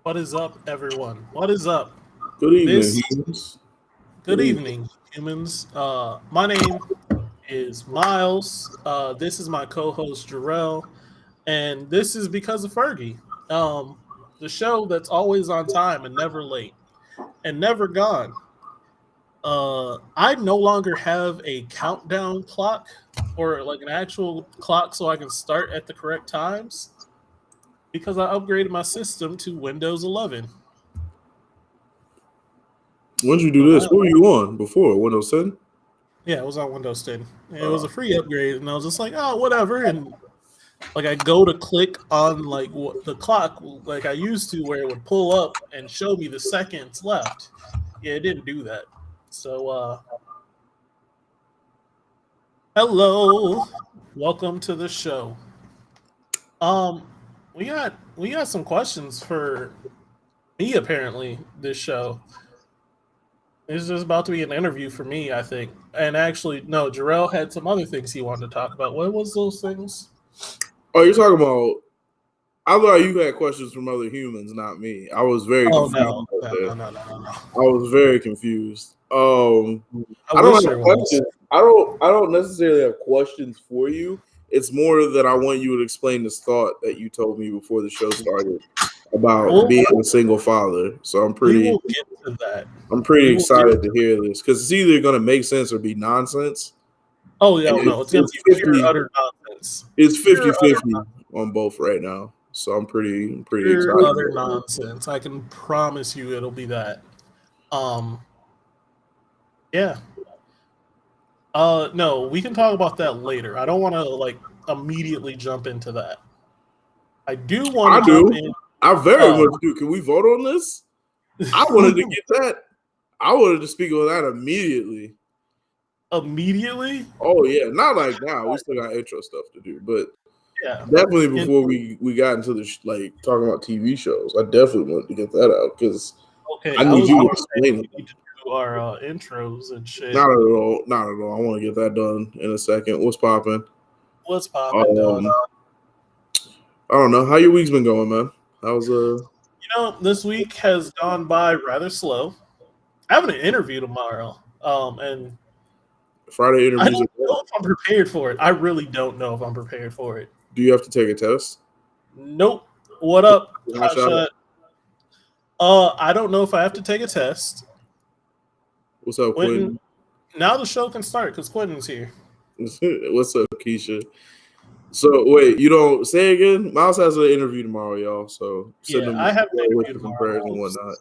What is up, everyone? What is up? Good evening, This humans. good Good evening. evening, humans. My name is Miles. This is my co-host Jarrell, and this is because of Fergie. Um, the show that's always on time and never late and never gone. I no longer have a countdown clock or like an actual clock so I can start at the correct times because I upgraded my system to Windows 11. When did you So do this? now What were you on before? Windows 10? Yeah, it was on Windows 10. It was Uh, a free upgrade, and I was just like, oh, whatever. And like, I go to click on like the clock, like I used to, where it would pull up and show me the seconds left. Yeah, it didn't do that. So, hello, welcome to the show. Um, we got some questions for me. Apparently, this show is just about to be an interview for me, I think. And actually, no, Jarrell had some other things he wanted to talk about. What was those things? oh, you're talking about. I thought you had questions from other humans, not me. I was very Oh confused no, about no, that. no, no, no, no, no. I was very confused. I I don't wish there have was. questions. I don't necessarily have questions for you. It's more that I want you to explain this thought that you told me before the show started about Well, being a single father. So we will get to that. I'm pretty We will get. excited to hear this because it's either going to make sense or be nonsense. Oh yeah, And no, it's gonna it's be pure 50 utter nonsense. It's Pure utter, 50-50 on both right now. So I'm pretty pure excited. utter nonsense. I can promise you, it'll be that. Um, yeah. No, we can talk about that later. I don't want to like immediately jump into that. I do want I to jump do. in. I very Uh, much do. Can we vote on this? I wanted to get that. I wanted to speak on that immediately. immediately. Oh yeah, not like now. We still got intro stuff to do, but Yeah. definitely And before we got into the like talking about TV shows, I definitely wanted to get that out because okay, I I need was you to gonna say explain we it. need to do our intros and shit. Not at all. Not at all. I want to get that done in a second. What's popping? What's poppin', dog? Um, I don't know. How your week's been going, man? How's This week has gone by rather slow. I have an interview tomorrow, and Friday I interviews? don't know if I'm prepared for it. I really don't know if I'm prepared for it. Do you have to take a test? Nope. What up, Hot shot. Hotshot? I don't know if I have to take a test. What's up, Quentin, Quentin? now the show can start because Quentin's here. What's up, Keisha? So wait, you don't say again? Miles has an interview tomorrow, y'all. So send Yeah, him I have an with interview the tomorrow. comparison and Oops. whatnot.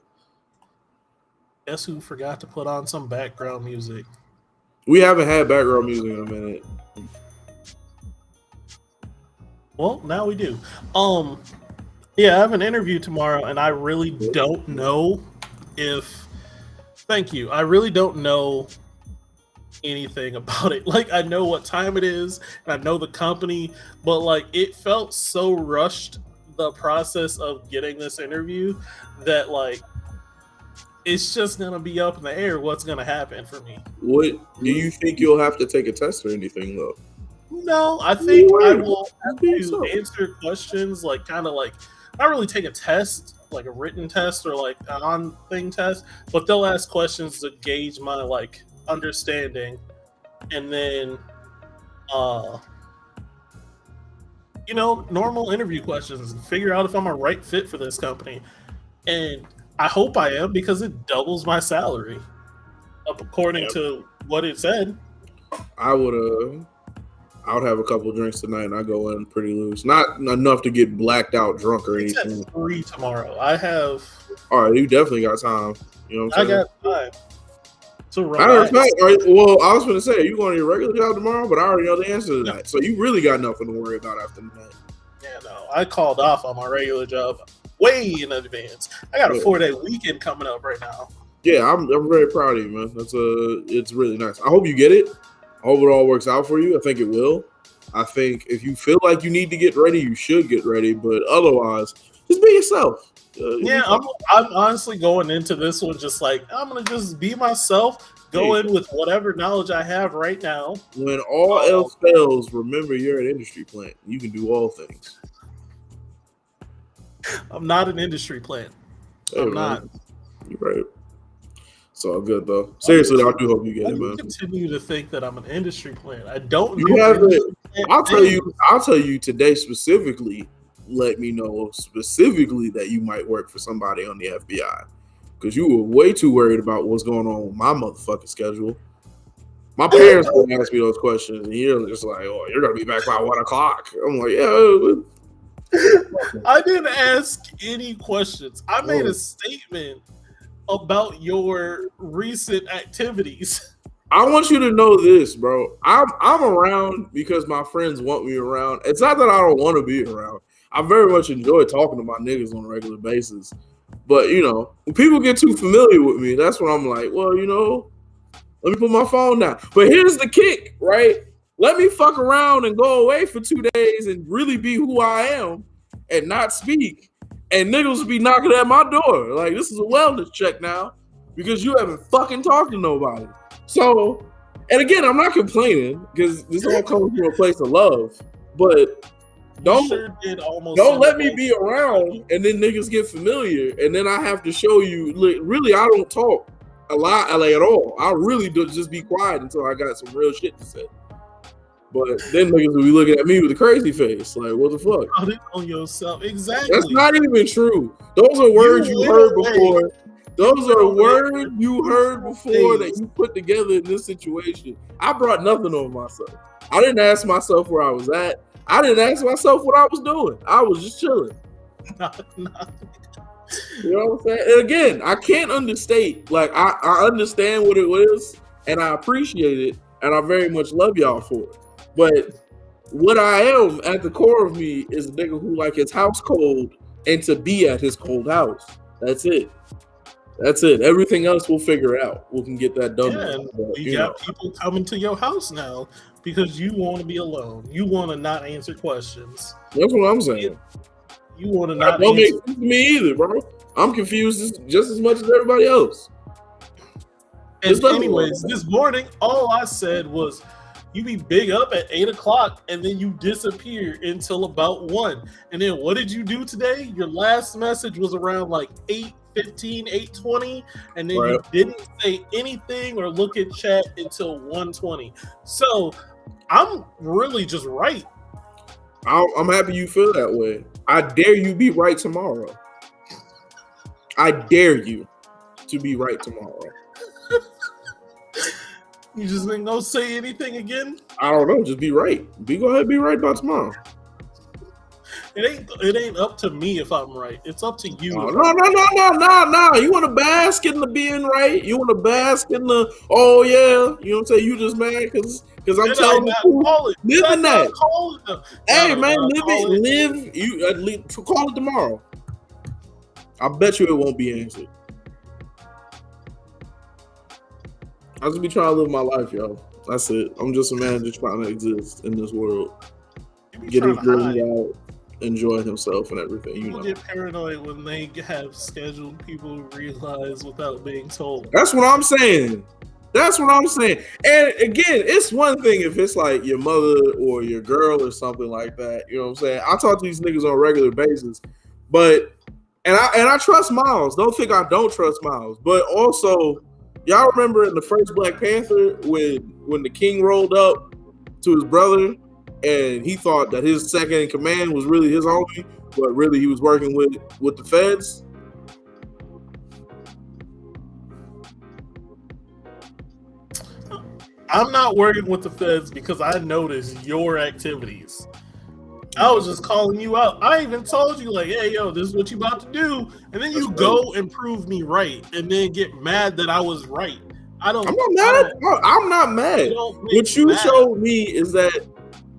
Guess who forgot to put on some background music? We haven't had background music in a minute. Well, now we do. Yeah, I have an interview tomorrow, and I really don't know if. Thank you. I really don't know anything about it. Like, I know what time it is, and I know the company, but like, it felt so rushed, the process of getting this interview, that like, it's just gonna be up in the air what's gonna happen for me. What do you think you'll have to take a test or anything though? No, I think I will have Be to yourself. answer questions like kind of like not really take a test, like a written test or like an on thing test, but they'll ask questions to gauge my like understanding, and then uh normal interview questions and figure out if I'm a right fit for this company. And I hope I am because it doubles my salary up according Yep. to what it said. I would have a couple drinks tonight and I go in pretty loose. Not enough to get blacked out drunk or It's at anything. 3 tomorrow. I have All right, you definitely got time. You know what I'm I saying? got time to Matter of relax. fact, well, I was going to say, are you going to your regular job tomorrow? But I already know the answer to that. So you really got nothing to worry about after tonight. Yeah, no, I called off on my regular job way in advance. I got a 4-day weekend coming up right now. Yeah, I'm very proud of you, man. It's really nice. I hope you get it. I hope it all works out for you. I think it will. I think if you feel like you need to get ready, you should get ready. But otherwise, just be yourself. Yeah, I'm honestly going into this one just like I'm gonna just be myself. Go in with whatever knowledge I have right now. When all else fails, remember you're an industry plant. You can do all things. I'm not an industry plant. Hey, I'm man, not. you're right. It's all good though. Seriously, I do hope you get I it, man. continue to think that I'm an industry plant. I don't You do have industry it. plant I'll tell things. you. I'll tell you today specifically. Let me know specifically that you might work for somebody on the FBI because you were way too worried about what's going on with my motherfucking schedule. My parents would ask me those questions, and you're just like, "Oh, you're gonna be back by 1 o'clock." I'm like, "Yeah." I didn't ask any questions. I made a statement about your recent activities. I want you to know this, bro. I'm around because my friends want me around. It's not that I don't want to be around. I very much enjoy talking to my niggas on a regular basis. But you know, when people get too familiar with me, that's when I'm like, well, you know, let me put my phone down. But here's the kick, right? Let me fuck around and go away for 2 days and really be who I am and not speak. And niggas will be knocking at my door. Like, this is a wellness check now because you haven't fucking talked to nobody. So, and again, I'm not complaining because this all comes from a place of love. But don't let me be around and then niggas get familiar and then I have to show you. Really, I don't talk a lot at all. I really do just be quiet until I got some real shit to say. But then niggas will be looking at me with a crazy face, like, what the fuck? Put it on yourself. Exactly. That's not even true. Those are words you heard before. Those are words you heard before that you put together in this situation. I brought nothing on myself. I didn't ask myself where I was at. I didn't ask myself what I was doing. I was just chilling. You know what I'm saying? And again, I can't understate. Like, I understand what it was, and I appreciate it, and I very much love y'all for it. But what I am at the core of me is a nigga who like his house cold and to be at his cold house. That's it. That's it. Everything else we'll figure out. We can get that done. Yeah, but, you got people coming to your house now because you want to be alone. You want to not answer questions. That's what I'm saying. You want to not. Don't make sense to me either, bro. I'm confused just as much as everybody else. And anyways, this morning, all I said was, you be big up at 8 o'clock and then you disappear until about 1. And then what did you do today? Your last message was around like 8:15, 8:20, and then you didn't say anything or look at chat until 1:20. So I'm really just right. I'm happy you feel that way. I dare you be right tomorrow. I dare you to be right tomorrow. You just ain't gonna say anything again? I don't know. Just be right. Go ahead, be right by tomorrow. It ain't up to me if I'm right. It's up to you. No. You want to bask in the being right? You want to bask in the you know what I'm saying? You just mad because I'm telling you, live in that. Hey man, live. You at least call it tomorrow. I bet you it won't be answered. I just be trying to live my life, y'all. That's it. I'm just a man just trying to exist in this world. Get his dreams out, enjoy himself and everything. People get paranoid when they have scheduled people realize without being told. That's what I'm saying. And again, it's one thing if it's like your mother or your girl or something like that. You know what I'm saying? I talk to these niggas on a regular basis, but I trust Miles. Don't think I don't trust Miles, but also. Y'all remember in the first Black Panther when the king rolled up to his brother and he thought that his second in command was really his homie, but really he was working with the feds? I'm not working with the feds because I noticed your activities. I was just calling you out. I even told you, like, hey, yo, this is what you about to do. And then you go and prove me right and then get mad that I was right. I'm not mad. What you showed me is that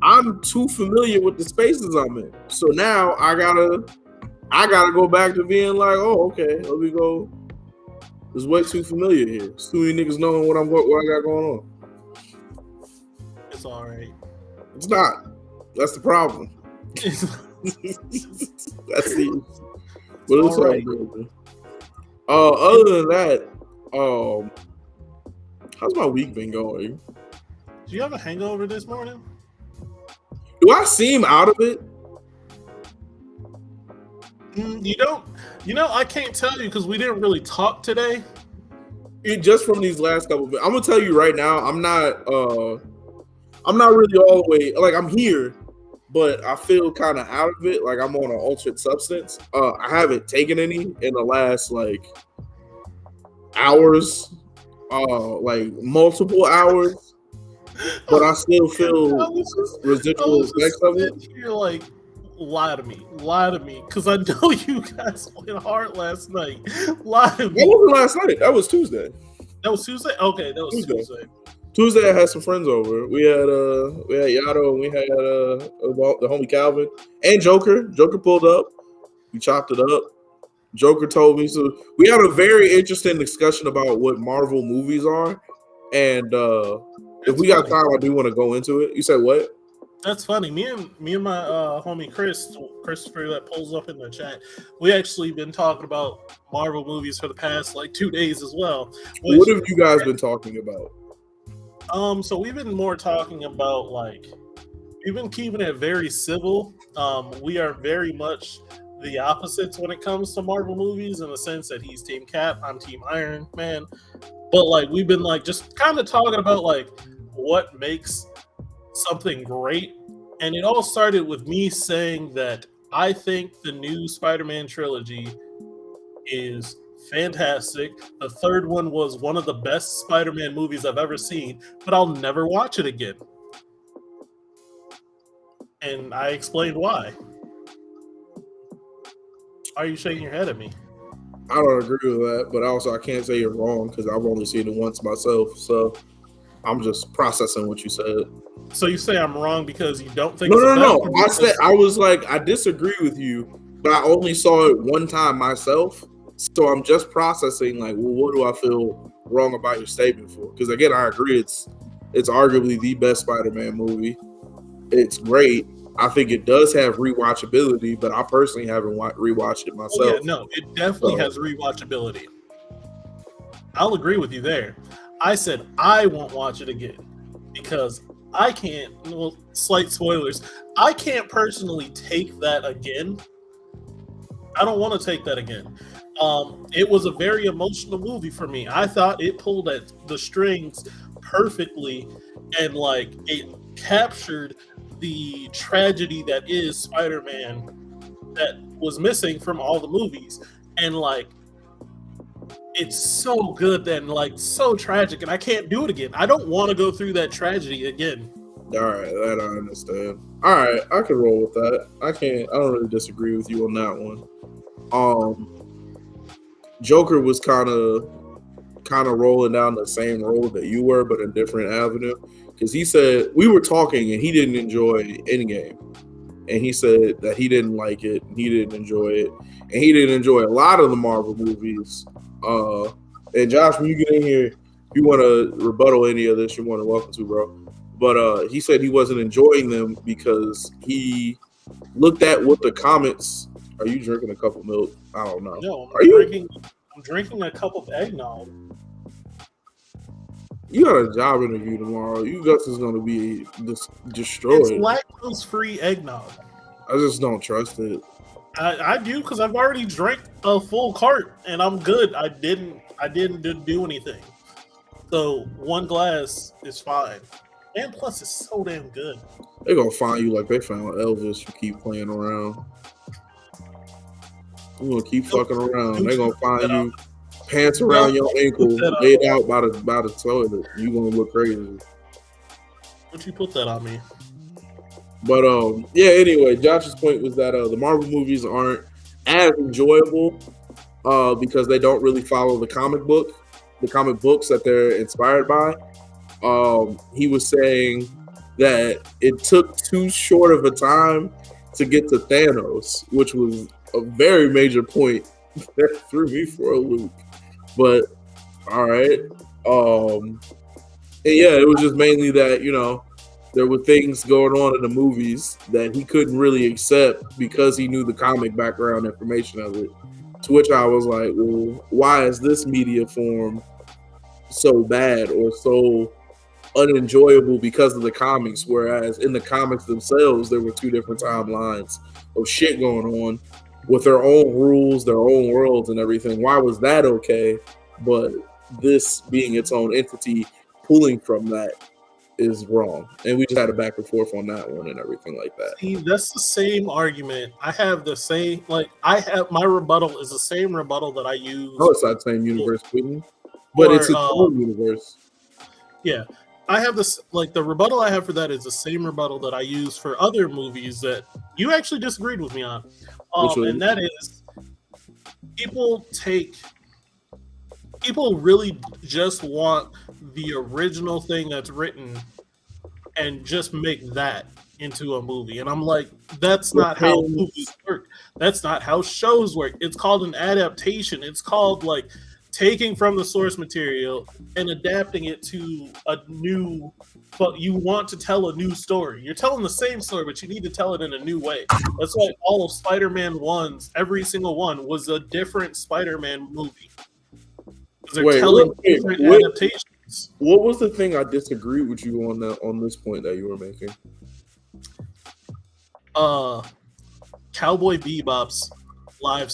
I'm too familiar with the spaces I'm in. So now I gotta go back to being like, oh, okay, let me go. It's way too familiar here. It's too many niggas knowing what I got going on. It's all right. It's not. That's the problem. That's the. But it's all right. Other than that, how's my week been going? Do you have a hangover this morning? Do I seem out of it? I can't tell you because we didn't really talk today. Just from these last couple of I'm gonna tell you right now, I'm not really all the way like I'm here, but I feel kind of out of it. Like I'm on an altered substance. I haven't taken any in the last like hours, like multiple hours, but I still feel residual effects of it. You're like, lie to me, because I know you guys went hard last night. Lie to me. That wasn't last night. That was Tuesday. That was Tuesday. Okay, that was Tuesday. Tuesday, I had some friends over. We had Yato, and we had the homie Calvin and Joker. Joker pulled up. We chopped it up. Joker told me so. We had a very interesting discussion about what Marvel movies are, and if we got time, I do want to go into it. You said what? That's funny. Me and my homie Christopher that pulls up in the chat. We actually been talking about Marvel movies for the past like 2 days as well. What have you guys been talking about? So we've been more talking about we've been keeping it very civil. We are very much the opposites when it comes to Marvel movies in the sense that he's Team Cap, I'm Team Iron Man. But we've been just kind of talking about what makes something great, and it all started with me saying that I think the new Spider-Man trilogy is fantastic. The third one was one of the best Spider-Man movies I've ever seen, but I'll never watch it again. And I explained why. Why are you shaking your head at me? I don't agree with that, but also I can't say you're wrong because I've only seen it once myself, so I'm just processing what you said. So you say I'm wrong because you don't think? No. I disagree with you, but I only saw it one time myself, so I'm just processing. What do I feel wrong about your statement for? Because again, I agree. It's arguably the best Spider-Man movie. It's great. I think it does have rewatchability, but I personally haven't rewatched it myself. Oh, yeah, no, it definitely has rewatchability. I'll agree with you there. I said I won't watch it again because I can't. Well, slight spoilers. I can't personally take that again. I don't want to take that again. It was a very emotional movie for me. I thought it pulled at the strings perfectly, and it captured the tragedy that is Spider-Man that was missing from all the movies, and it's so good and so tragic, and I can't do it again. I don't want to go through that tragedy again. All right, that I understand. All right, I can roll with that. I don't really disagree with you on that one. Joker was kind of rolling down the same road that you were, but a different avenue. Because he said we were talking and he didn't enjoy Endgame, and he said that he didn't like it, and he didn't enjoy it, and he didn't enjoy a lot of the Marvel movies. And Josh, when you get in here, if you want to rebuttal any of this, you're more than welcome to, bro. But he said he wasn't enjoying them because he looked at what the comments. Are you drinking a cup of milk? I don't know. No, I'm drinking a cup of eggnog. You got a job interview tomorrow. You guys is going to be destroyed. It's lactose-free eggnog. I just don't trust it. I do because I've already drank a full cart and I'm good. I didn't do anything. So one glass is fine. And plus, it's so damn good. They're going to find you like they found Elvis. You keep playing around. You're going to keep fucking around. They're going to find you pants around your ankle, laid out by the toilet. You're going to look crazy. Don't you put that on me? But, yeah, anyway, Josh's point was that the Marvel movies aren't as enjoyable because they don't really follow the comic books that they're inspired by. He was saying that it took too short of a time to get to Thanos, which was a very major point that threw me for a loop. But all right, and yeah, it was just mainly that there were things going on in the movies that he couldn't really accept because he knew the comic background information of it. To which I was like, well, why is this media form so bad or so unenjoyable because of the comics, whereas in the comics themselves there were two different timelines of shit going on with their own rules, their own worlds, and everything. Why was that okay? But this being its own entity, pulling from that is wrong. And we just had a back and forth on that one and everything like that. See, that's the same argument. I have the same, like, I have my rebuttal is the same rebuttal that I use. No, it's not the same universe, but it's its own universe. Yeah. I have this, like, the rebuttal I have for that is the same rebuttal that I use for other movies that you actually disagreed with me on. And that is, people really just want the original thing that's written and just make that into a movie. And I'm like, that's not how movies work. That's not how shows work. It's called an adaptation. It's called, like, taking from the source material and adapting it to a new, but you want to tell a new story. You're telling the same story, but you need to tell it in a new way. That's why all of Spider-Man 1s, every single one, was a different Spider-Man movie. They're telling different adaptations. What was the thing I disagreed with you on this point that you were making? Cowboy Bebop's live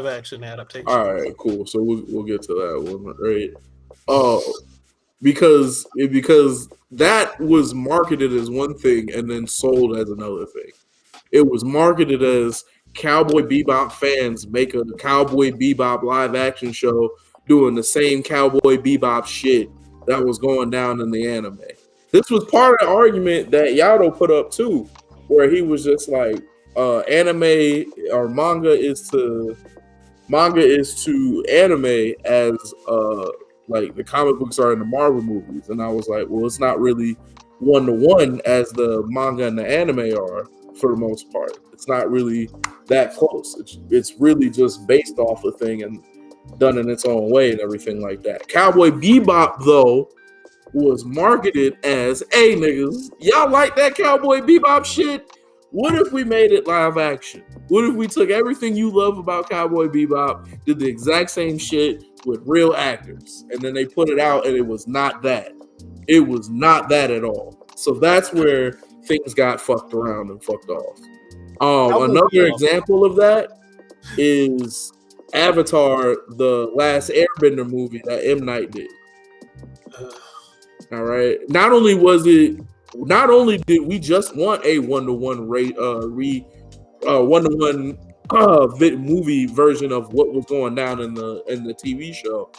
action adaptation. All right, cool. So we'll get to that one, right? Because that was marketed as one thing and then sold as another thing. It was marketed as Cowboy Bebop fans make a Cowboy Bebop live action show doing the same Cowboy Bebop shit that was going down in the anime. This was part of the argument that Yato put up too, where he was just like, anime or manga is to anime as like the comic books are in the Marvel movies. And I was like, well, it's not really 1-to-1 as the manga and the anime are for the most part. It's not really that close. It's really just based off the thing and done in its own way and everything like that. Cowboy Bebop, though, was marketed as, hey, niggas, y'all like that Cowboy Bebop shit? What if we made it live action? What if we took everything you love about Cowboy Bebop, did the exact same shit with real actors, and then they put it out and it was not that. It was not that at all. So that's where things got fucked around and fucked off. Another example of that is Avatar, the last Airbender movie that M. Night did. All right. Not only did we just want a 1-to-1 movie version of what was going down in the TV show,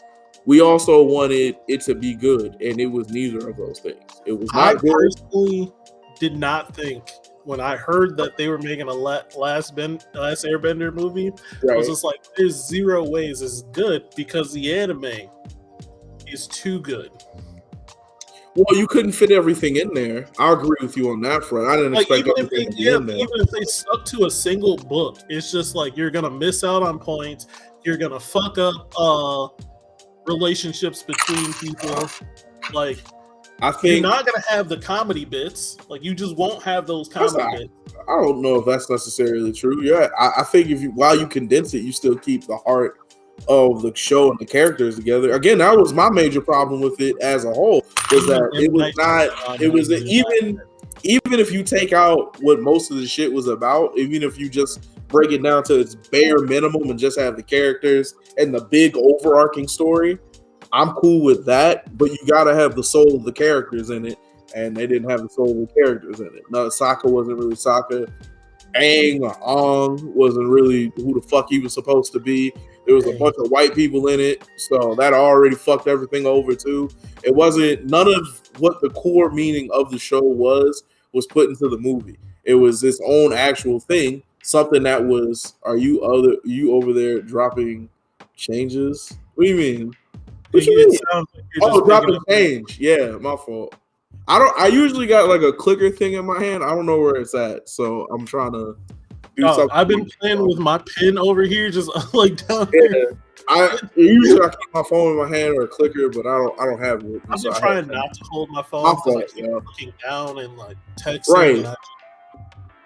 we also wanted it to be good, and it was neither of those things. It was not good. I personally did not think when I heard that they were making a last Airbender movie, right. I was just like, there's zero ways it's good because the anime is too good. Well, you couldn't fit everything in there. I agree with you on that front. I didn't expect everything to be in there. Even if they stuck to a single book, it's just like you're gonna miss out on points. You're gonna fuck up relationships between people. Like, I think you're not gonna have the comedy bits. Like, you just won't have those comedy bits. I don't know if that's necessarily true. Yeah, I think while you condense it, you still keep the heart of the show and the characters together. Again, that was my major problem with it as a whole, was that it was not, it was even if you take out what most of the shit was about, even if you just break it down to its bare minimum and just have the characters and the big overarching story, I'm cool with that, but you gotta have the soul of the characters in it, and they didn't have the soul of the characters in it. No, Sokka wasn't really Sokka. Aang or Ong wasn't really who the fuck he was supposed to be. There was a bunch of white people in it, so that already fucked everything over too. It wasn't, none of what the core meaning of the show was put into the movie. It was its own actual thing, something that was, are you over there dropping changes? What do you mean? What you mean? Like dropping change. Yeah, my fault. I usually got like a clicker thing in my hand. I don't know where it's at, so I'm trying to do something. I've been playing with my pen over here, just like down here. Usually I keep my phone in my hand or a clicker, but I don't have it. I've been trying not to hold my phone because I keep looking down and like texting. Right.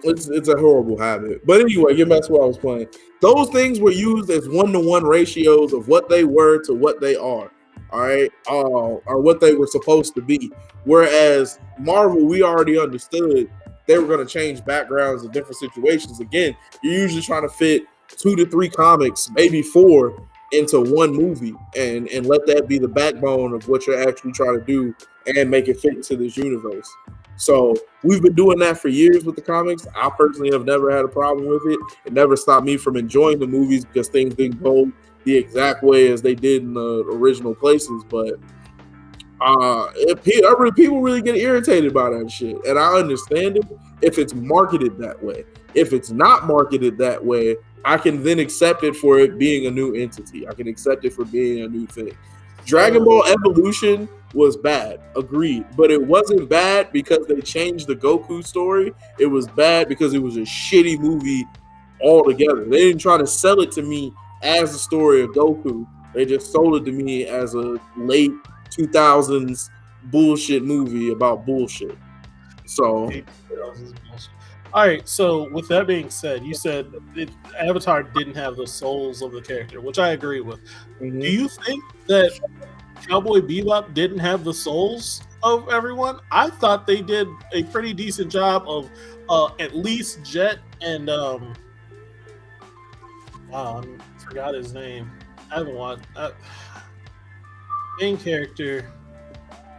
It's a horrible habit. But anyway, get back to what I was playing. Those things were used as 1-to-1 ratios of what they were to what they are. All right, or what they were supposed to be. Whereas Marvel, we already understood they were going to change backgrounds in different situations. Again, you're usually trying to fit 2 to 3 comics, maybe 4, into one movie, and let that be the backbone of what you're actually trying to do and make it fit into this universe. So we've been doing that for years with the comics. I personally have never had a problem with it. It never stopped me from enjoying the movies because things didn't go the exact way as they did in the original places. But people really get irritated by that shit, and I understand it if it's marketed that way. If it's not marketed that way, I can then accept it for it being a new entity. I can accept it for being a new thing. Dragon Ball Evolution was bad, agreed, but it wasn't bad because they changed the Goku story. It was bad because it was a shitty movie altogether. They didn't try to sell it to me as the story of Goku. They just sold it to me as a late 2000s bullshit movie about bullshit. So, all right. So, with that being said, you said Avatar didn't have the souls of the character, which I agree with. Mm-hmm. Do you think that Cowboy Bebop didn't have the souls of everyone? I thought they did a pretty decent job of at least Jet and I forgot his name. I haven't watched main character.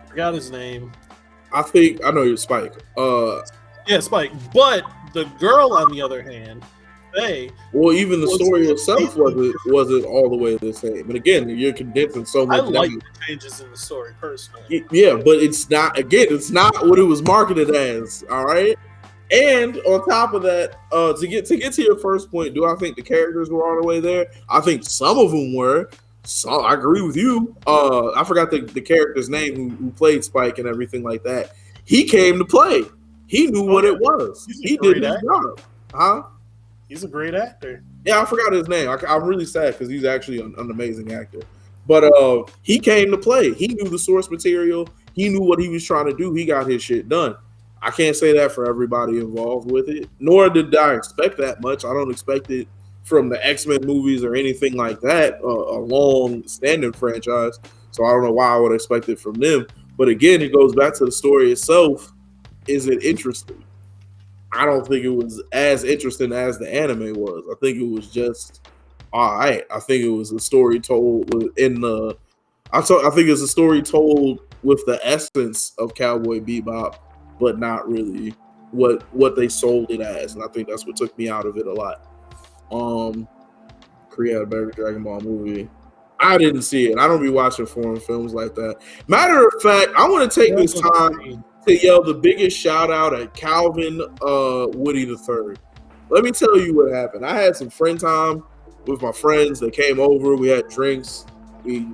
Forgot his name. I think I know you're Spike. Yeah, Spike. But the girl, on the other hand, even the story itself wasn't all the way the same. But again, you're condensing so much. I like the changes in the story personally. Yeah, but it's not. Again, it's not what it was marketed as. All right. And on top of that, to get to your first point, do I think the characters were all the way there? I think some of them were. So I agree with you. I forgot the character's name who played Spike and everything like that. He came to play. He knew what it was. He did his job. Huh? He's a great actor. Yeah, I forgot his name. I'm really sad because he's actually an amazing actor. But he came to play. He knew the source material. He knew what he was trying to do. He got his shit done. I can't say that for everybody involved with it, nor did I expect that much. I don't expect it from the X-Men movies or anything like that, a long-standing franchise. So I don't know why I would expect it from them. But again, it goes back to the story itself. Is it interesting? I don't think it was as interesting as the anime was. I think it was just all right. I think it was a story told in the. I think it's a story told with the essence of Cowboy Bebop, but not really what they sold it as. And I think that's what took me out of it a lot. Create a better Dragon Ball movie. I didn't see it. I don't be watching foreign films like that. Matter of fact, I want to take this time to yell the biggest shout out at Calvin Woody III. Let me tell you what happened. I had some friend time with my friends. They came over. We had drinks. We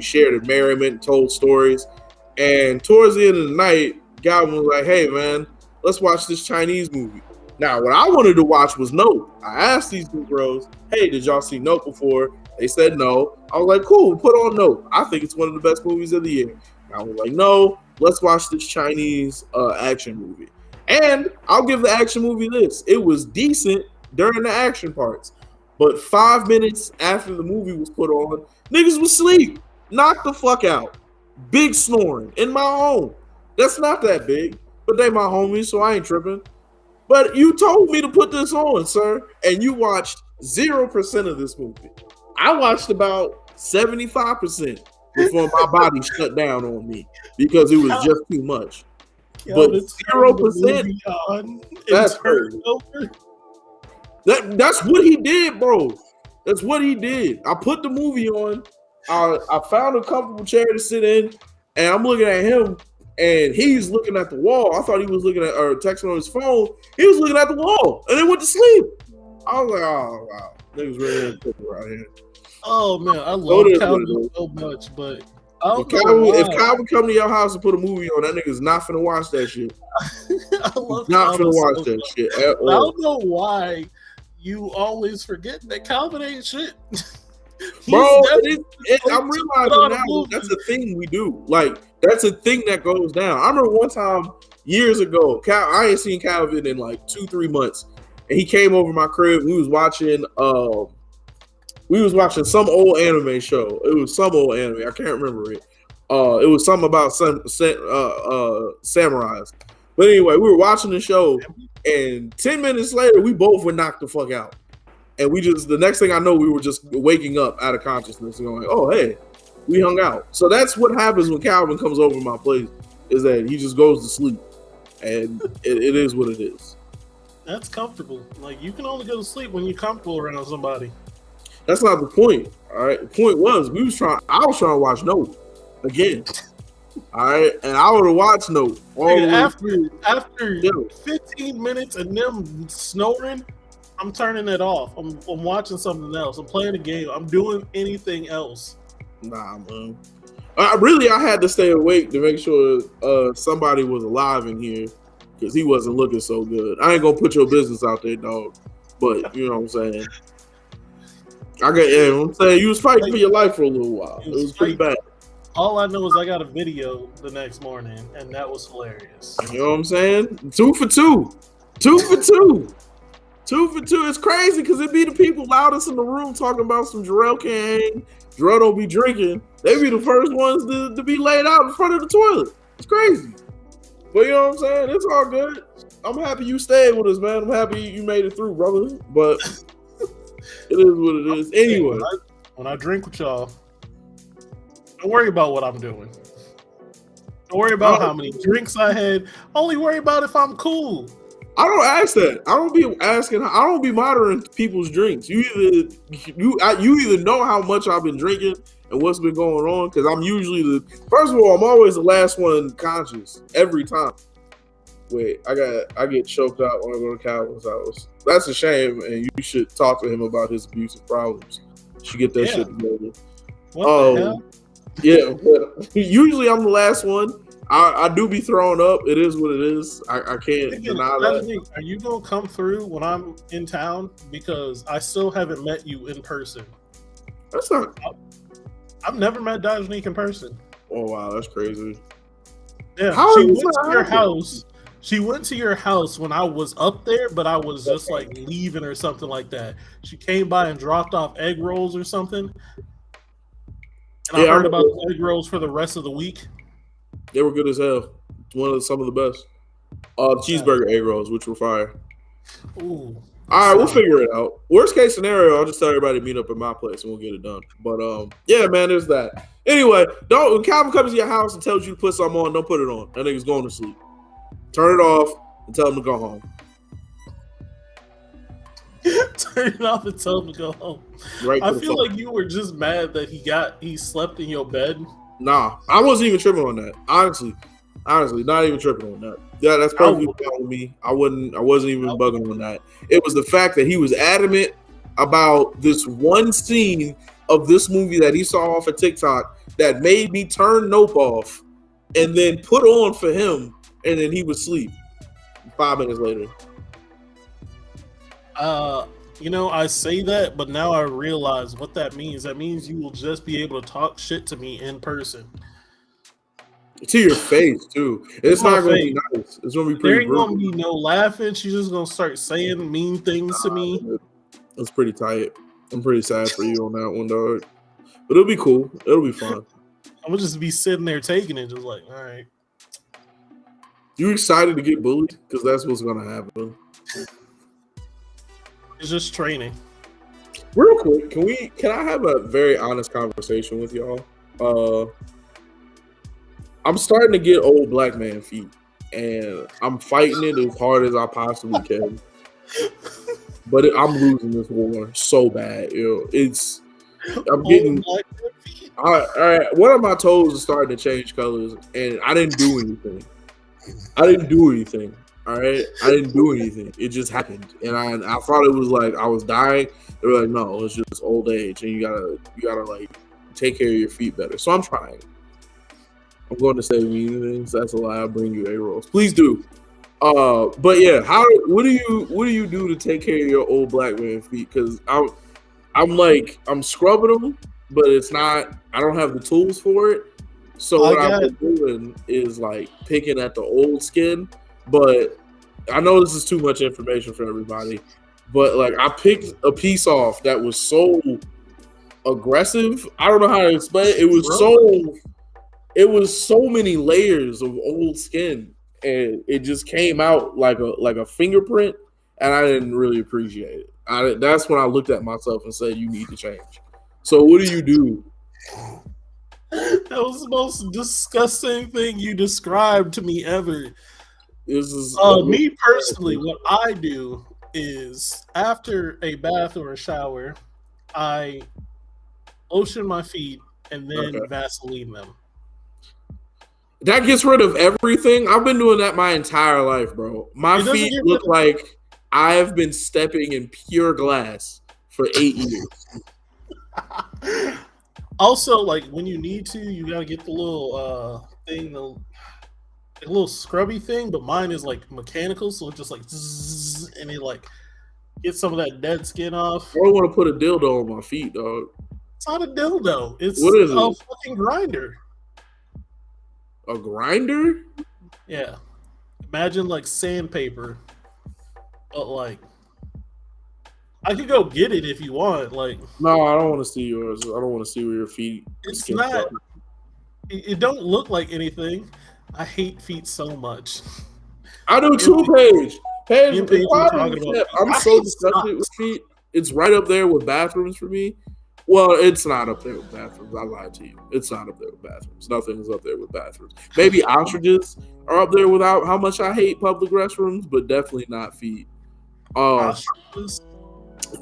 shared a merriment, told stories. And towards the end of the night, Calvin was like, "Hey man, let's watch this Chinese movie." Now, what I wanted to watch was Nope. I asked these two bros, "Hey, did y'all see Nope before?" They said no. I was like, "Cool, put on Nope. I think it's one of the best movies of the year." I was like, "No, let's watch this Chinese action movie." And I'll give the action movie this. It was decent during the action parts. But 5 minutes after the movie was put on, niggas was asleep. Knocked the fuck out. Big snoring in my home. That's not that big, but they my homies, so I ain't tripping. But you told me to put this on, sir, and you watched 0% of this movie. I watched about 75% before my body shut down on me because it was just too much. But 0%, that's crazy. That's what he did, bro. That's what he did. I put the movie on. I found a comfortable chair to sit in, and I'm looking at him, and he's looking at the wall. I thought he was looking at or texting on his phone. He was looking at the wall, and then went to sleep. I was like, "Oh wow, niggas really around here." Oh man, I love Calvin so much, but if Calvin come to your house and put a movie on, that nigga's not finna watch that shit. I love not finna watch that shit at all. I don't know why you always forget that Calvin ain't shit. Bro, I'm realizing now that's a thing we do. Like, that's a thing that goes down. I remember one time years ago, I ain't seen Calvin in like 2-3 months, and he came over my crib. We was watching some old anime show. It was some old anime. I can't remember it. It was something about samurais. But anyway, we were watching the show, and 10 minutes later, we both were knocked the fuck out. And we just, the next thing I know, we were just waking up out of consciousness and going, oh, hey, we hung out. So that's what happens when Calvin comes over to my place, is that he just goes to sleep. And it is what it is. That's comfortable. Like, you can only go to sleep when you're comfortable around somebody. That's not the point. All right. The point was I was trying to watch Nope again. All right. And I would have watched Nope. After 15 minutes and them snoring, I'm turning it off. I'm watching something else. I'm playing a game. I'm doing anything else. Nah, man. I had to stay awake to make sure somebody was alive in here because he wasn't looking so good. I ain't gonna put your business out there, dog. But you know what I'm saying. I'm saying you was fighting for your life for a little while. It was pretty bad. All I know is I got a video the next morning, and that was hilarious. You know what I'm saying? 2 for 2. 2 for 2. 2 for 2. It's crazy because it be the people loudest in the room talking about some Jarrell can't hang. Jarrell don't be drinking. They be the first ones to be laid out in front of the toilet. It's crazy. But you know what I'm saying? It's all good. I'm happy you stayed with us, man. I'm happy you made it through, brother. But it is what it is. Anyway. When I drink with y'all, don't worry about what I'm doing. Don't worry about how many drinks I had. Only worry about if I'm cool. I don't ask that. I don't be asking. I don't be monitoring people's drinks. You either know how much I've been drinking and what's been going on, because I'm usually first of all, I'm always the last one conscious every time. Wait, I get choked out when I go to Calvin's house. That's a shame, and you should talk to him about his abusive problems. You should get that shit together. What the hell? Yeah, but usually I'm the last one. I do be throwing up. It is what it is. I can't deny that. Are you gonna come through when I'm in town? Because I still haven't met you in person. That's not. I've never met Dajanique in person. Oh wow, that's crazy. Yeah, she went to your house. She went to your house when I was up there, but I was just like leaving or something like that. She came by and dropped off egg rolls or something. And I heard about the egg rolls for the rest of the week. They were good as hell. Some of the best. Cheeseburger egg rolls, which were fire. Ooh. All right, we'll figure it out. Worst case scenario, I'll just tell everybody to meet up at my place and we'll get it done. But yeah, man, there's that. Anyway, when Calvin comes to your house and tells you to put something on, don't put it on. That nigga's going to sleep. Turn it off and tell him to go home. Turn it off and tell him to go home. Right. I feel like you were just mad that he slept in your bed. Nah, I wasn't even tripping on that. Honestly, not even tripping on that. Yeah, that's perfectly fine with me. I wasn't even bugging on that. It was the fact that he was adamant about this one scene of this movie that he saw off of TikTok that made me turn Nope off and then put on for him, and then he would sleep 5 minutes later. I say that, but now I realize what that means. That means you will just be able to talk shit to me in person. To your face, too. It's not going to be nice. It's going to be pretty There ain't going to be no laughing. She's just going to start saying mean things to me. That's pretty tight. I'm pretty sad for you on that one, dog. But it'll be cool. It'll be fun. I'm going to just be sitting there taking it, just like, all right. You excited to get bullied? Because that's what's going to happen. It's just training. Real quick, can I have a very honest conversation with y'all? I'm starting to get old black man feet, and I'm fighting it as hard as I possibly can. But I'm losing this war so bad. I'm getting. All right, one of my toes is starting to change colors, and I didn't do anything. All right, I didn't do anything. It just happened, and I thought it was like I was dying. They were like, no, it's just old age, and you gotta like take care of your feet better. So I'm trying. I'm going to say mean things. That's a lie. I'll bring you egg rolls. Please do. But yeah, what do you do to take care of your old black man feet? Because I'm scrubbing them, but it's not. I don't have the tools for it. So what I've been doing is like picking at the old skin. But I know this is too much information for everybody. But like I picked a piece off that was so aggressive. I don't know how to explain it. It was so many layers of old skin. and it just came out like a fingerprint, and I didn't really appreciate it. That's when I looked at myself and said, "You need to change." So what do you do? That was the most disgusting thing you described to me ever. This is Me personally, what I do is after a bath or a shower, I lotion my feet and then Vaseline them. That gets rid of everything. I've been doing that my entire life, bro. My feet look like I've been stepping in pure glass for 8 years. Also, like when you need to, you gotta get the little thing, the little scrubby thing. But mine is like mechanical, so it's just like zzz, and it like gets some of that dead skin off. I don't want to put a dildo on my feet, dog. It's not a dildo. It's what is a fucking grinder. A grinder? Yeah. Imagine like sandpaper, but like I could go get it if you want. Like, no, I don't want to see yours. I don't want to see where your feet. It's not. It don't look like anything. I hate feet so much. I do too, Paige. I'm so disgusted with feet. It's right up there with bathrooms for me. Well, it's not up there with bathrooms. I lied to you. It's not up there with bathrooms. Nothing is up there with bathrooms. Maybe ostriches are up there without how much I hate public restrooms, but definitely not feet. Ostriches?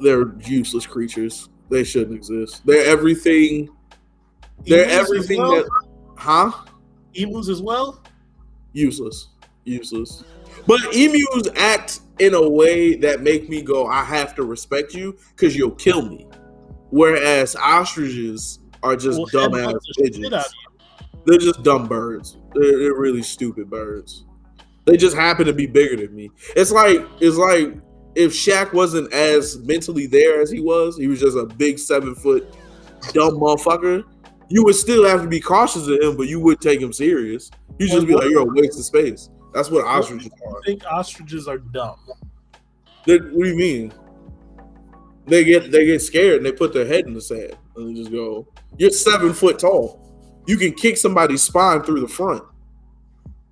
They're useless creatures. They shouldn't exist. They're everything. They're everything that. Huh? Emus as well? Useless. But emus act in a way that make me go, I have to respect you because you'll kill me. Whereas ostriches are just dumbass pigeons. They're just dumb birds. They're really stupid birds. They just happen to be bigger than me. It's like if Shaq wasn't as mentally there as he was just a big 7-foot dumb motherfucker. You would still have to be cautious of him, but you would take him serious. You just be like, you're a waste of space. That's what ostriches are. I think ostriches are dumb. What do you mean? They get scared and they put their head in the sand and they just go, you're 7 foot tall. You can kick somebody's spine through the front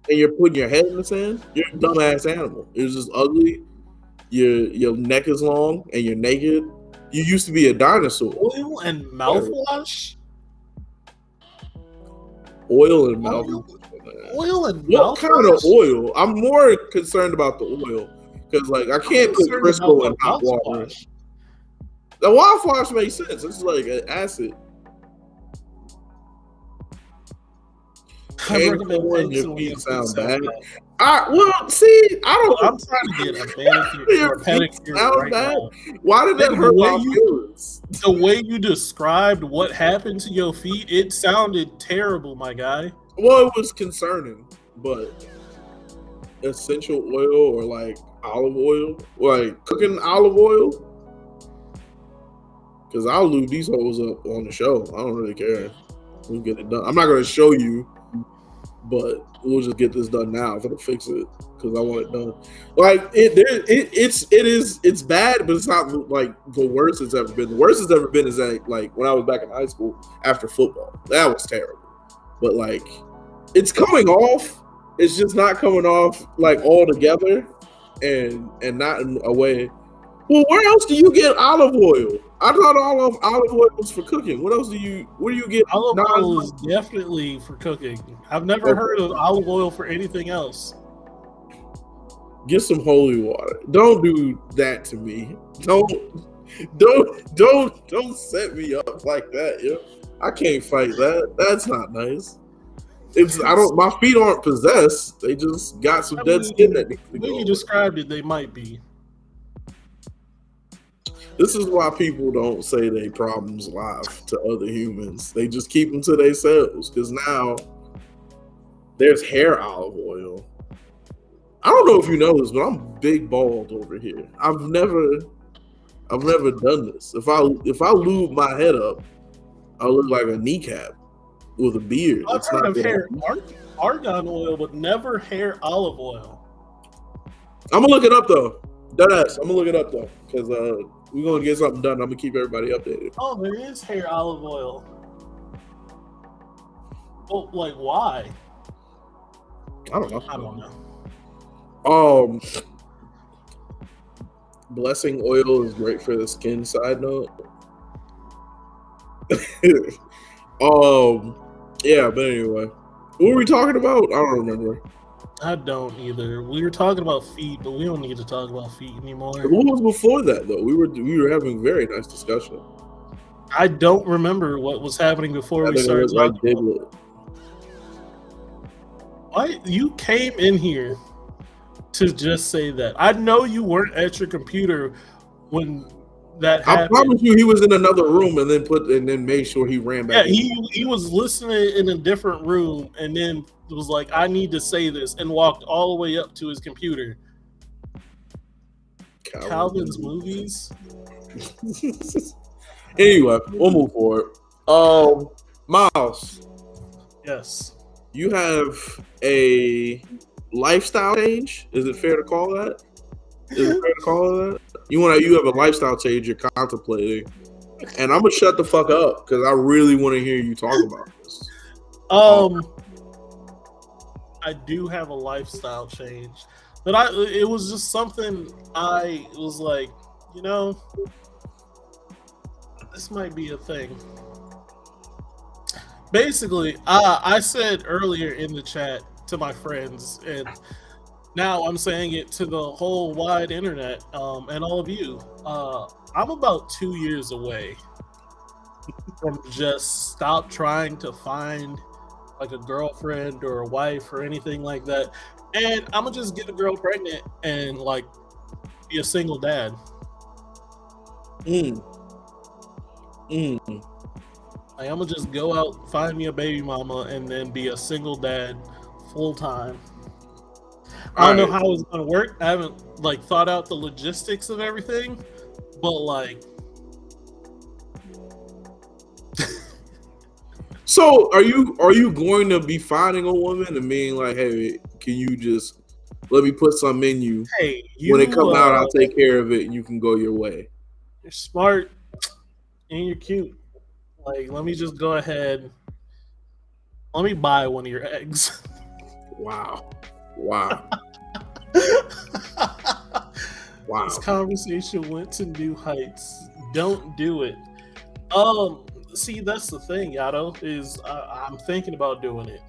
and you're putting your head in the sand. You're a dumbass animal. You're just ugly. Your neck is long and you're naked. You used to be a dinosaur. Oil and mouthwash? Oil and mouthwash. What kind of oil? I'm more concerned about the oil because, like, I can't put Crisco in hot water. The mouthwash makes sense. It's like an acid. Your feet sound bad. See, I'm trying to get a manicure or pedicure right now. Why did that hurt my feelings? The way you described what happened to your feet, it sounded terrible, my guy. Well, it was concerning, but essential oil or like olive oil, like cooking olive oil, because I'll lube these hoes up on the show. I don't really care. We'll get it done. I'm not going to show you, but we'll just get this done now. I'm gonna fix it because I want it done. Like it's bad, but it's not like the worst it's ever been. The worst it's ever been is like when I was back in high school after football. That was terrible. But like it's coming off. It's just not coming off like all together and not in a way. Well, where else do you get olive oil? I thought olive oil was for cooking. Where do you get olive oil? Is definitely for cooking. I've never heard of olive oil for anything else. Get some holy water. Don't do that to me. Don't set me up like that, yo. I can't fight that. That's not nice. My feet aren't possessed. They just got some dead skin that needs to go. When you described it, they might be. This is why people don't say their problems live to other humans. They just keep them to themselves because now there's hair olive oil. I don't know if you know this, but I'm big bald over here. I've never done this. If I lube my head up, I look like a kneecap with a beard. I've heard of hair argan oil, but never hair olive oil. I'm gonna look it up though. Deadass. I'm gonna look it up though because we're going to get something done. I'm going to keep everybody updated. Oh, there is hair olive oil. Oh, like why? I don't know. Um, blessing oil is great for the skin. Side note. Yeah, but anyway, what were we talking about? I don't remember. I don't either. We were talking about feet, but we don't need to talk about feet anymore. What was before that though? We were having very nice discussion. I don't remember what was happening before I we think it started was like talking about. Diglett. Why you came in here to just say that? I know you weren't at your computer when that I happened. promise you, he was in another room and then made sure he ran back. Yeah, he was listening in a different room and then was like, I need to say this, and walked all the way up to his computer. Calvin's movies. Anyway, we'll move forward. Miles. Yes. You have a lifestyle change. Is it fair to call that? You have a lifestyle change you're contemplating, and I'm gonna shut the fuck up because I really want to hear you talk about this. I do have a lifestyle change, but it was just something I was like, this might be a thing. Basically, I said earlier in the chat to my friends, and now I'm saying it to the whole wide internet, and all of you. I'm about 2 years away from just stop trying to find like a girlfriend or a wife or anything like that, and I'm gonna just get a girl pregnant and like be a single dad. Like, I'm gonna just go out, find me a baby mama, and then be a single dad full time. I don't know how it's gonna work. I haven't like thought out the logistics of everything, but like. So are you going to be finding a woman and being like, hey, can you just let me put some in you? Hey, when it comes out, I'll take care of it and you can go your way. You're smart and you're cute. Like, let me just go ahead. Let me buy one of your eggs. Wow. This conversation went to new heights. Don't do it. See, that's the thing, Yato, is I'm thinking about doing it.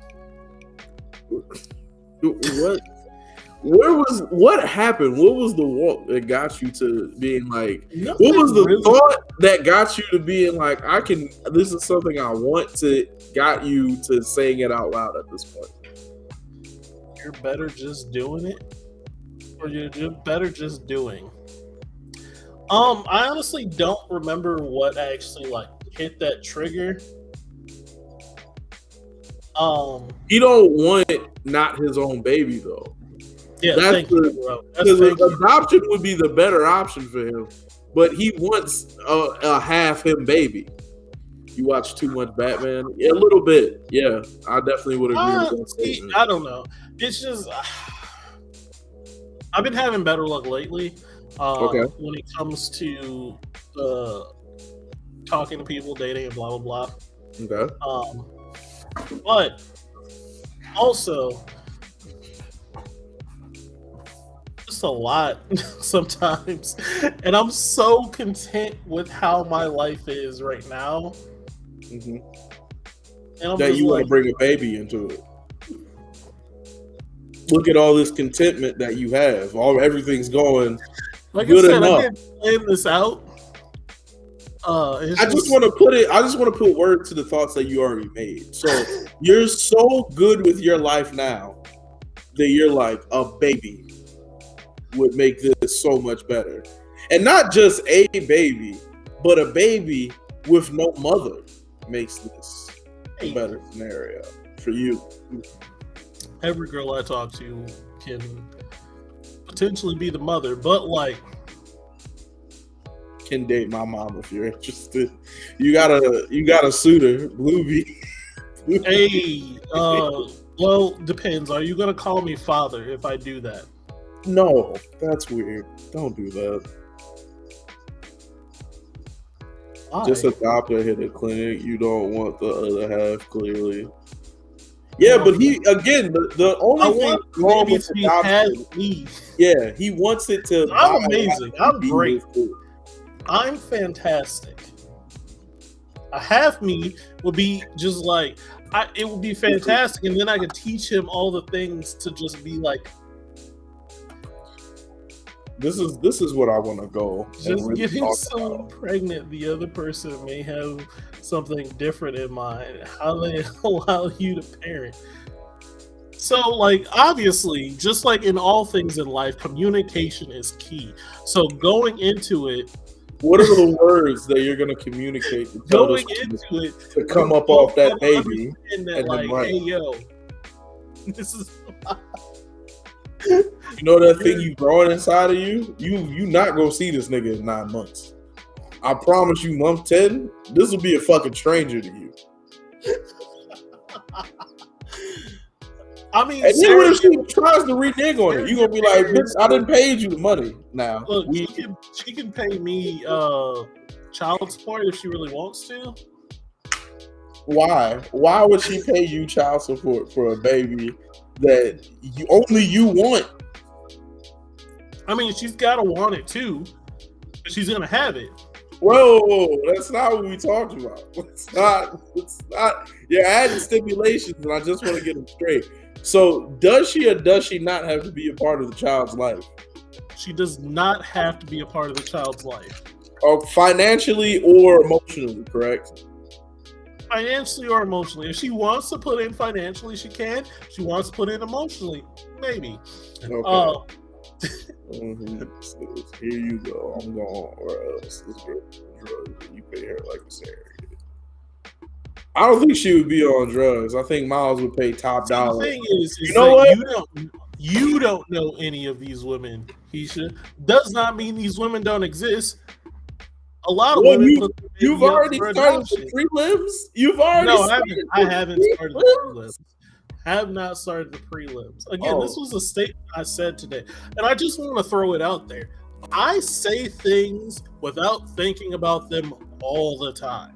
What happened? What was the walk that got you to being like, Nothing what was the really. thought that got you to being like, this is something I want to, got you to saying it out loud at this point? You're better just doing it, or you're better just doing. I honestly don't remember what actually like hit that trigger. He don't want not his own baby though. Yeah, thank you, bro. Adoption would be the better option for him, but he wants a half him baby. You watch too much Batman? Yeah, a little bit. Yeah, I definitely would agree with that statement. I don't know. It's just I've been having better luck lately when it comes to talking to people, dating, and blah blah blah. Okay. But also, just a lot sometimes, and I'm so content with how my life is right now. Mm-hmm. And that you want to bring a baby into it. Look at all this contentment that you have. Everything's going good enough. I didn't plan this out. I just want to put words to the thoughts that you already made. So you're so good with your life now that you're like, a baby would make this so much better. And not just a baby, but a baby with no mother makes this a better scenario for you. Every girl I talk to can potentially be the mother, but like, can date my mom if you're interested. You got a suitor, Bluebee. Hey, well, depends. Are you gonna call me father if I do that? No, that's weird. Don't do that. Why? Just adopt her, hit a clinic. You don't want the other half, clearly. Yeah, but he again the I only thing want wrong baby with to be had adoption. me. Yeah, he wants it to. I'm amazing. I'm be great. his too. I'm fantastic. A half me would be just like it would be fantastic, and then I could teach him all the things to just be like, This is what I want to go. and just really getting talk someone about. pregnant. The other person may have something different in mind. How they allow you to parent. So, like, obviously, just like in all things in life, communication is key. So, going into it, What are the words that you're gonna communicate to tell going this into it, to come you up off both that gotta baby? understand that, and then like, what? hey, yo, this is You know that thing you growing inside of you? You not gonna see this nigga in 9 months. I promise you, month 10, this will be a fucking stranger to you. I mean, And then when seriously, she tries to renege on it, you gonna be like, bitch, I didn't pay you the money. Now look, she can pay me child support if she really wants to. why? Why would she pay you child support for a baby that only you want? I mean, she's gotta want it too, but she's gonna have it. Whoa, that's not what we talked about. It's not. You're adding stipulations, and I just want to get them straight. So, does she or does she not have to be a part of the child's life? She does not have to be a part of the child's life, Or financially or emotionally, correct? financially or emotionally. If she wants to put in financially, she can. If she wants to put in emotionally, maybe. Okay. So, here you go. I'm going, or else this girl drugs and you pay her like a surrogate. I don't think she would be on drugs. I think Miles would pay top dollar. The thing is You know what? You don't know any of these women. Keisha does not mean these women don't exist. A lot of women. You've already started the prelims. You've already. No, I haven't started the prelims. Have not started the prelims. Again, This was a statement I said today, and I just want to throw it out there. I say things without thinking about them all the time.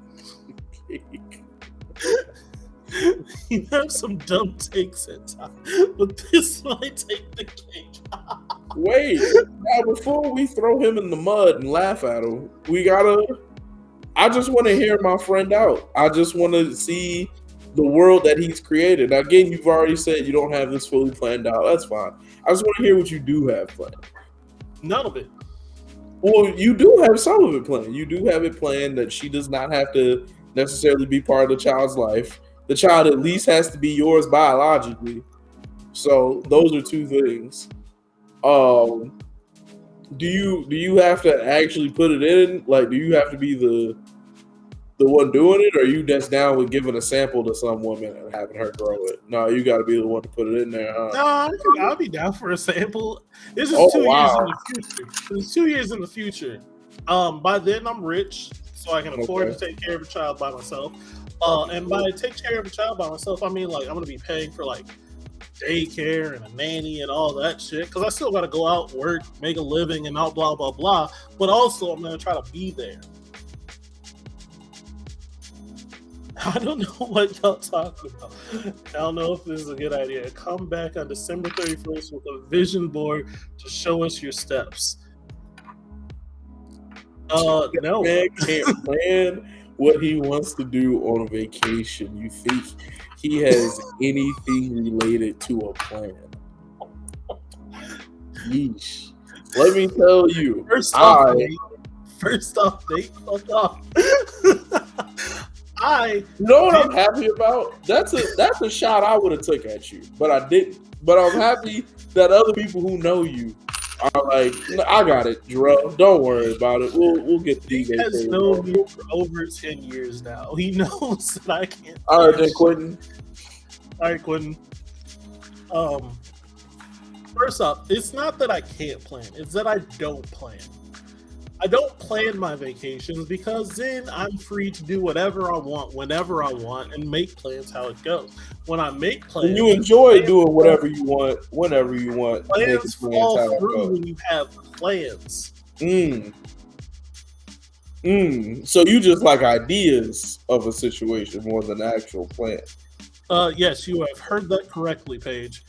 You have some dumb takes at times, but this might take the cake. Wait, now before we throw him in the mud and laugh at him, I just want to hear my friend out. I just want to see the world that he's created. Now, again, you've already said you don't have this fully planned out. That's fine. I just want to hear what you do have planned. None of it. Well, you do have some of it planned. You do have it planned that she does not have to necessarily be part of the child's life. The child at least has to be yours biologically. So those are two things. Do you have to actually put it in? Like, do you have to be the one doing it, or are you just down with giving a sample to some woman and having her grow it? No, you got to be the one to put it in there, huh? No, I'll be down for a sample. This is 2 years in the future. It's 2 years in the future. By then I'm rich, so I can afford to take care of a child by myself. And by take care of a child by myself, I mean like I'm gonna be paying for like daycare and a nanny and all that shit, because I still got to go out, work, make a living, and all blah blah blah. But also I'm gonna try to be there. I don't know what y'all talking about. I don't know if this is a good idea. Come back on December 31st with a vision board to show us your steps. No. Man can't plan what he wants to do on a vacation. You think he has anything related to a plan? Yeesh. Let me tell you. First off, date. Fuck off. You know what I'm happy about? That's a shot I would have took at you, but I didn't. But I'm happy that other people who know you are like, I got it, Jarrell. Don't worry about it. We'll get these. He has known me for over 10 years now. He knows that I can't. All right, then, Quentin. All right, Quentin. First off, it's not that I can't plan. It's that I don't plan. I don't plan my vacations because then I'm free to do whatever I want, whenever I want, and make plans how it goes. When I make plans, and you enjoy doing whatever you want, whenever you want. Plans fall through when you have plans. So you just like ideas of a situation more than actual plan. Yes, you have heard that correctly, Paige.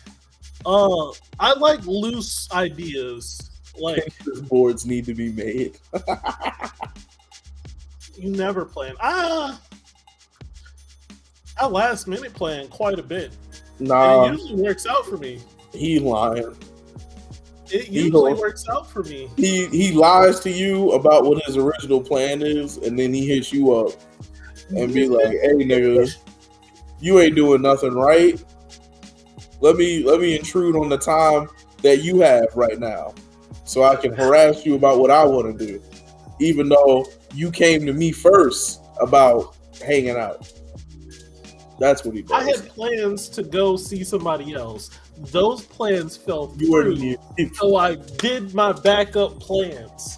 I like loose ideas. Like Boards need to be made. you never plan. I last minute plan quite a bit. Nah, And it usually works out for me. he lying. It usually works out for me. He lies to you about what his original plan is, and then he hits you up and be like, "Hey, nigga, you ain't doing nothing right. Let me intrude on the time that you have right now, so I can harass you about what I want to do, even though you came to me first about hanging out." That's what he does. I had plans to go see somebody else. Those plans fell You were through, so I did my backup plans.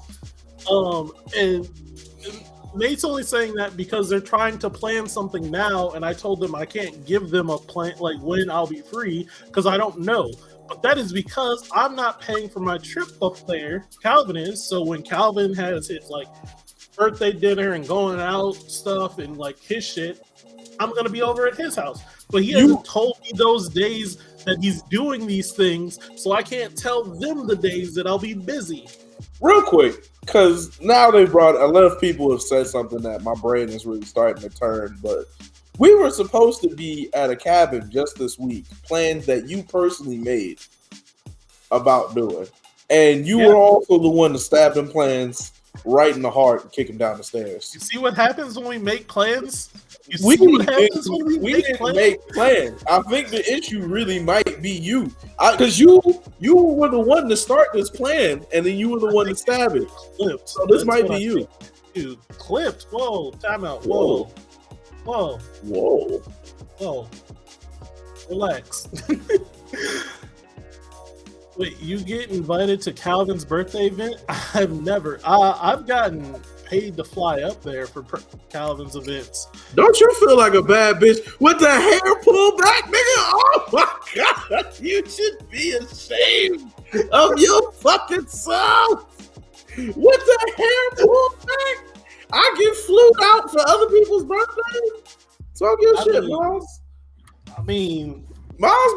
And Nate's only saying that because they're trying to plan something now, and I told them I can't give them a plan like when I'll be free because I don't know. But that is because I'm not paying for my trip up there. Calvin is. So when Calvin has his like birthday dinner and going out stuff and like his shit, I'm gonna be over at his house. But he hasn't told me those days that he's doing these things, so I can't tell them the days that I'll be busy. Real quick, because now they brought a lot of people have said something that my brain is really starting to turn, but we were supposed to be at a cabin just this week, plans that you personally made about doing. And you were also the one to stab them plans right in the heart and kick them down the stairs. You see what happens when we make plans? We didn't make plans. I think the issue really might be you, because you were the one to start this plan, and then you were the one to stab it. Clipped. So this might be you. Dude, clipped. Whoa, time out. Whoa. Relax. Wait, you get invited to Calvin's birthday event? I've never. I've gotten paid to fly up there for Calvin's events. Don't you feel like a bad bitch with the hair pulled back, nigga? Oh my god, you should be ashamed of your fucking self. With the hair pulled back, I get flued out for other people's birthdays. So I give a shit, Miles. I mean, Miles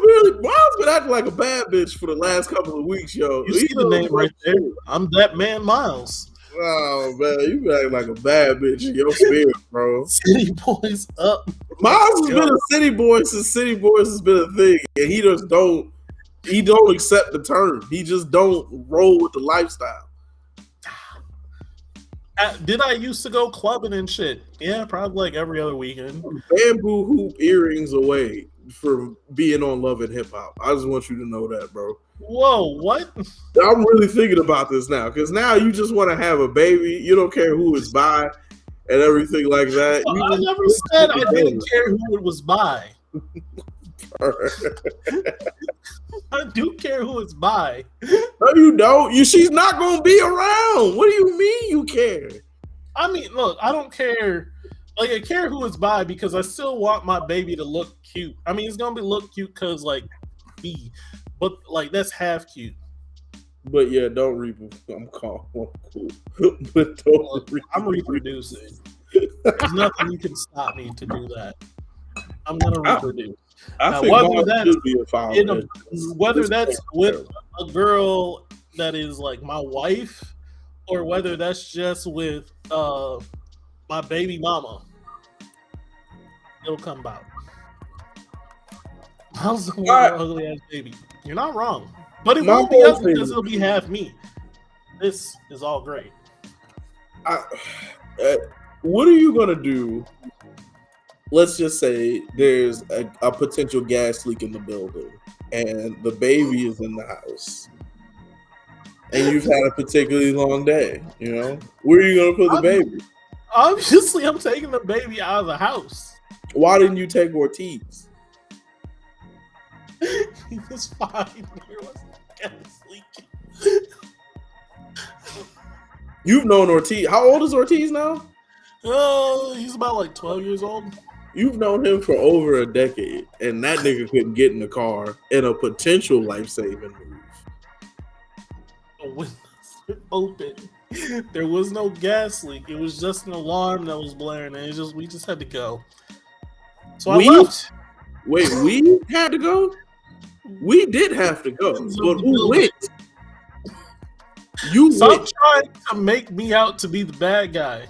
been acting like a bad bitch for the last couple of weeks, yo. You see the name right there. I'm that man, Miles. Oh man, you been acting like a bad bitch in your spirit, bro. City Boys up. Miles has been a city boy since City Boys has been a thing, and he don't accept the term. He just don't roll with the lifestyle. Did I used to go clubbing and shit? Yeah, probably like every other weekend. Bamboo hoop earrings away from being on Love and Hip Hop. I just want you to know that, bro. Whoa, what? I'm really thinking about this now, because now you just want to have a baby. You don't care who it's by and everything like that. Well, I never said I didn't care who it was by. I do care who it's by. No, you don't. She's not going to be around. What do you mean you care? I mean, look, I don't care. Like, I care who it's by because I still want my baby to look cute. I mean, it's going to be look cute because, like, me. But, like, that's half cute. But, yeah, don't reproduce. I'm calm. I'm cool. But don't I'm reproducing. There's nothing you can stop me to do that. I'm going to reproduce. I think whether that's with a girl that is like my wife, or whether that's just with my baby mama, it'll come about. How's the ugly ass baby? You're not wrong, but it won't be us because it'll be half me. This is all great. What are you gonna do? Let's just say there's a potential gas leak in the building and the baby is in the house and you've had a particularly long day, you know? Where are you going to put the baby? Obviously, I'm taking the baby out of the house. Why didn't you take Ortiz? He was fine. There was no gas leak. You've known Ortiz. How old is Ortiz now? He's about like 12 years old. You've known him for over a decade, and that nigga couldn't get in the car in a potential life-saving move. The windows were open. There was no gas leak. It was just an alarm that was blaring, and we just had to go. So I left. Wait, we had to go? We did have to go, but who went? You Stop trying to make me out to be the bad guy.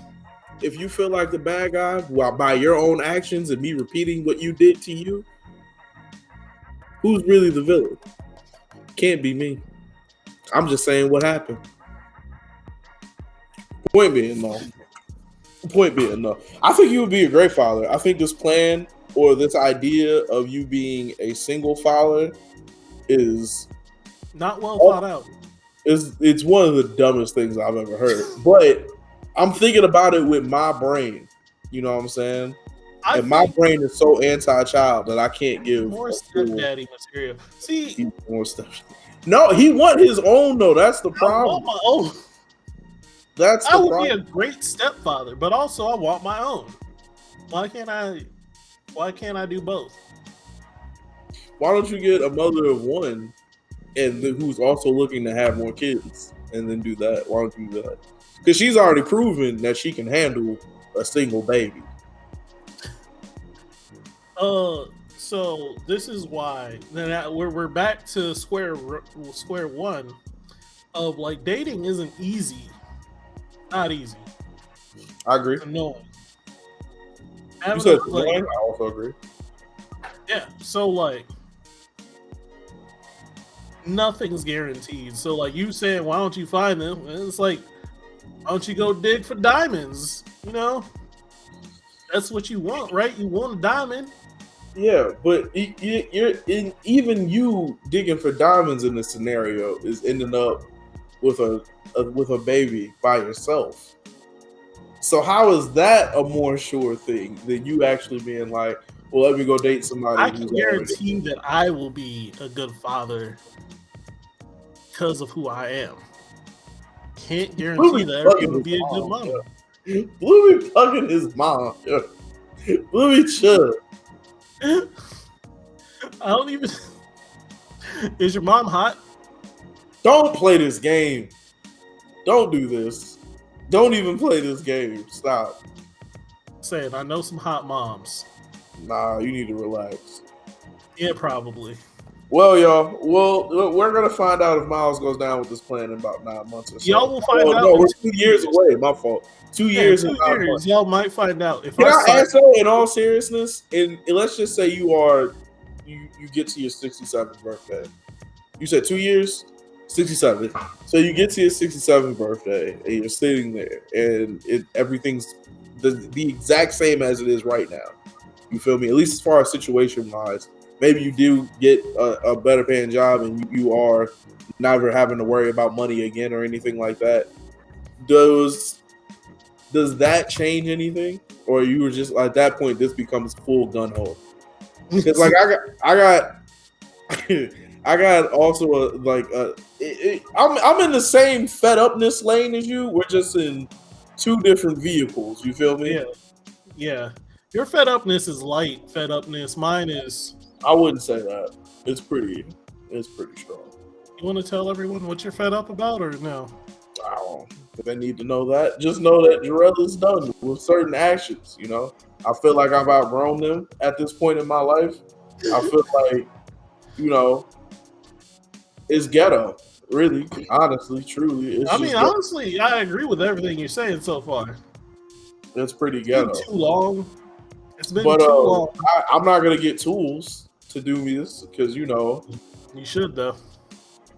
If you feel like the bad guy by your own actions and me repeating what you did to you, who's really the villain? Can't be me. I'm just saying what happened. Point being, though. I think you would be a great father. I think this plan or this idea of you being a single father is not well thought out. It's one of the dumbest things I've ever heard. But I'm thinking about it with my brain. You know what I'm saying? And my brain is so anti-child that I can't give more stepdaddy material. See, more stuff. No, he want his own though. That's the problem. I want my own. That's the problem. I would be a great stepfather, but also I want my own. Why can't I do both? Why don't you get a mother of one and who's also looking to have more kids and then do that? Why don't you do that? Because she's already proven that she can handle a single baby. So this is why then we're back to square one of like dating isn't easy. Not easy. I agree. No. You said I also agree. Yeah. So like nothing's guaranteed. So like you said, why don't you find them? And it's like, why don't you go dig for diamonds? You know, that's what you want, right? You want a diamond. Yeah, but even you digging for diamonds in this scenario is ending up with a baby by yourself. So how is that a more sure thing than you actually being like, well, let me go date somebody? I can guarantee that I will be a good father because of who I am. Can't guarantee that I'm going to be a good mom. Blue be fucking his mom. Blue be chill. I don't even. Is your mom hot? Don't play this game. Don't do this. Don't even play this game. Stop. Saying I know some hot moms. Nah, you need to relax. Yeah, probably. Well, y'all. Well, we're gonna find out if Miles goes down with this plan in about 9 months or so. Y'all will find out. No, we're 2 years away. My fault. 2 years. 2 years. Y'all might find out. Can I ask though, in all seriousness, and let's just say you get to your 67th birthday. You said 2 years, 67. So you get to your 67th birthday, and you're sitting there, and everything's the exact same as it is right now. You feel me? At least as far as situation wise. Maybe you do get a better paying job and you are never having to worry about money again or anything like that. Does that change anything? Or you were just at that point, this becomes full gun hole? Because like I got also I'm in the same fed upness lane as you. We're just in two different vehicles. You feel me? Yeah. Your fed upness is light fed upness. Mine is. I wouldn't say that. It's pretty strong. You want to tell everyone what you're fed up about, or no? I don't think they need to know that. Just know that Jarrell is done with certain actions. You know, I feel like I've outgrown them at this point in my life. I feel like, you know, it's ghetto. Really, honestly, truly. Honestly, I agree with everything you're saying so far. It's pretty ghetto. It's been too long. It's been too long. I'm not gonna get tools to do this because you know. You should though.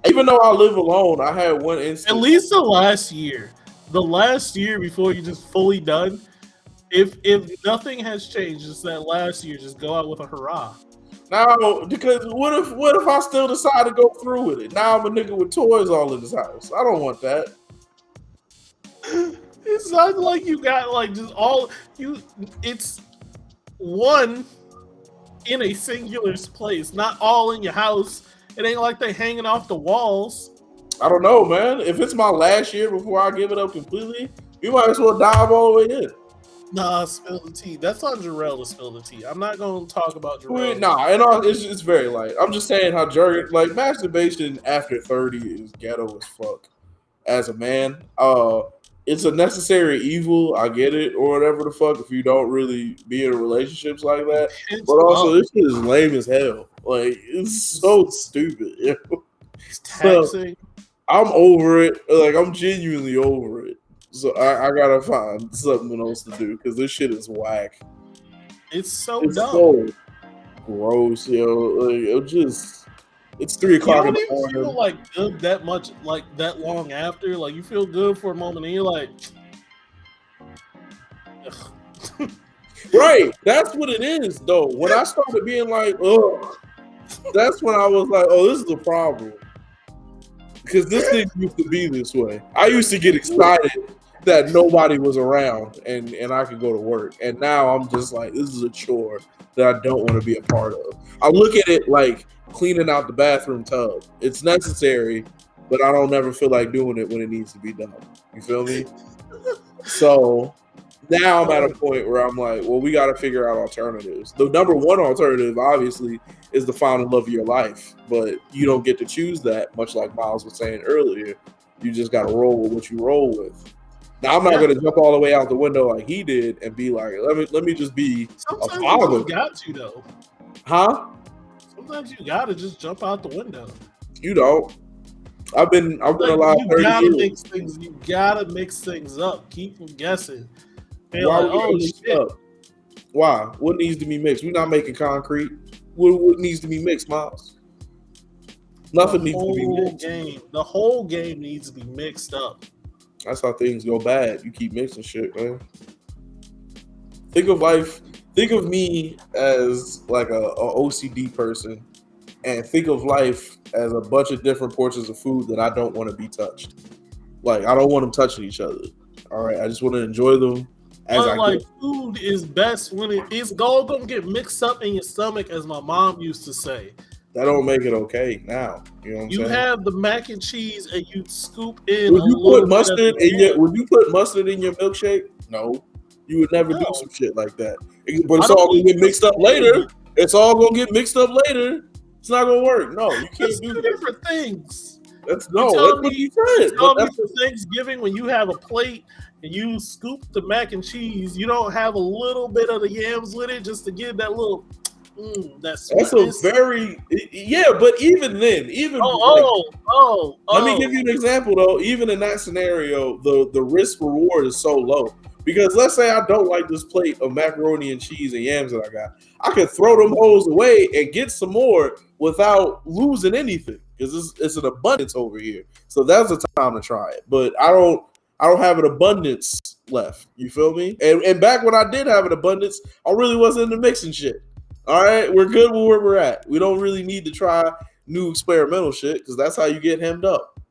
Even though I live alone, I had one instance. At least the last year before you just fully done. If nothing has changed, it's that last year. Just go out with a hurrah. Now, because what if I still decide to go through with it? Now I'm a nigga with toys all in his house. I don't want that. It sounds like you got like just all you. It's one in a singular place, not all in your house. It ain't like they hanging off the walls. I don't know, man. If it's my last year before I give it up completely, you might as well dive all the way in. Nah, spill the tea. That's on Jarrell to spill the tea. I'm not going to talk about Jarrell. Nah, it's very light. I'm just saying how masturbation after 30 is ghetto as fuck. As a man, it's a necessary evil. I get it, or whatever the fuck. If you don't really be in relationships like that, It's but also up. this shit is lame as hell. Like it's so stupid. You know? It's So taxing. I'm over it. Like I'm genuinely over it. So I gotta find something else to do because this shit is whack. It's so It's dumb. so gross, yo. Like it's 3 o'clock You in don't the even feel morning. like good that much, like that long after. Like you feel good for a moment, and you're like, ugh. Right. That's what it is, though. When I started being like, ugh, that's when I was like, oh, this is a problem. Because this thing used to be this way. I used to get excited that nobody was around and I could go to work. And now I'm just like, this is a chore that I don't want to be a part of. I look at it like cleaning out the bathroom tub. It's necessary, but I don't ever feel like doing it when it needs to be done. You feel me? So now I'm at a point where I'm like, well, we got to figure out alternatives. The number one alternative, obviously, is the final love of your life, but you don't get to choose that. Much like Miles was saying earlier, you just got to roll with what you roll with. Now I'm not going to jump all the way out the window like he did and be like, let me just be Sometimes a father. you got to though. Huh? Sometimes you got to just jump out the window. You don't. I've been alive 30 years. You gotta mix things up. Keep them guessing. They're Why like, we gotta oh mix shit. up? Why? What needs to be mixed? We're not making concrete. What needs to be mixed, Miles? Nothing needs to be mixed. The whole game needs to be mixed up. That's how things go bad. You keep mixing shit, man. Think of life. Think of me as like a OCD person, and think of life as a bunch of different portions of food that I don't want to be touched. Like I don't want them touching each other. All right, I just want to enjoy them. But like food is best when it's all gonna get mixed up in your stomach, as my mom used to say. That don't make it okay now. You know what I'm saying? You have the mac and cheese and you scoop in. Would you put mustard in your? Would you put mustard in your milkshake? No, you would never do some shit like that. But it's all gonna get mixed up later. It's all gonna get mixed up later. It's not gonna work. No, you can't do two different things. That's what you said. Tell me for Thanksgiving when you have a plate and you scoop the mac and cheese, you don't have a little bit of the yams with it just to give that little. That's a very but even then, let me give you an example though. Even in that scenario, the risk reward is so low because let's say I don't like this plate of macaroni and cheese and yams that I got, I could throw them hoes away and get some more without losing anything because it's an abundance over here. So that's the time to try it. But I don't have an abundance left. You feel me? And back when I did have an abundance, I really wasn't into mixing shit. All right, we're good where we're at. We don't really need to try new experimental shit because that's how you get hemmed up.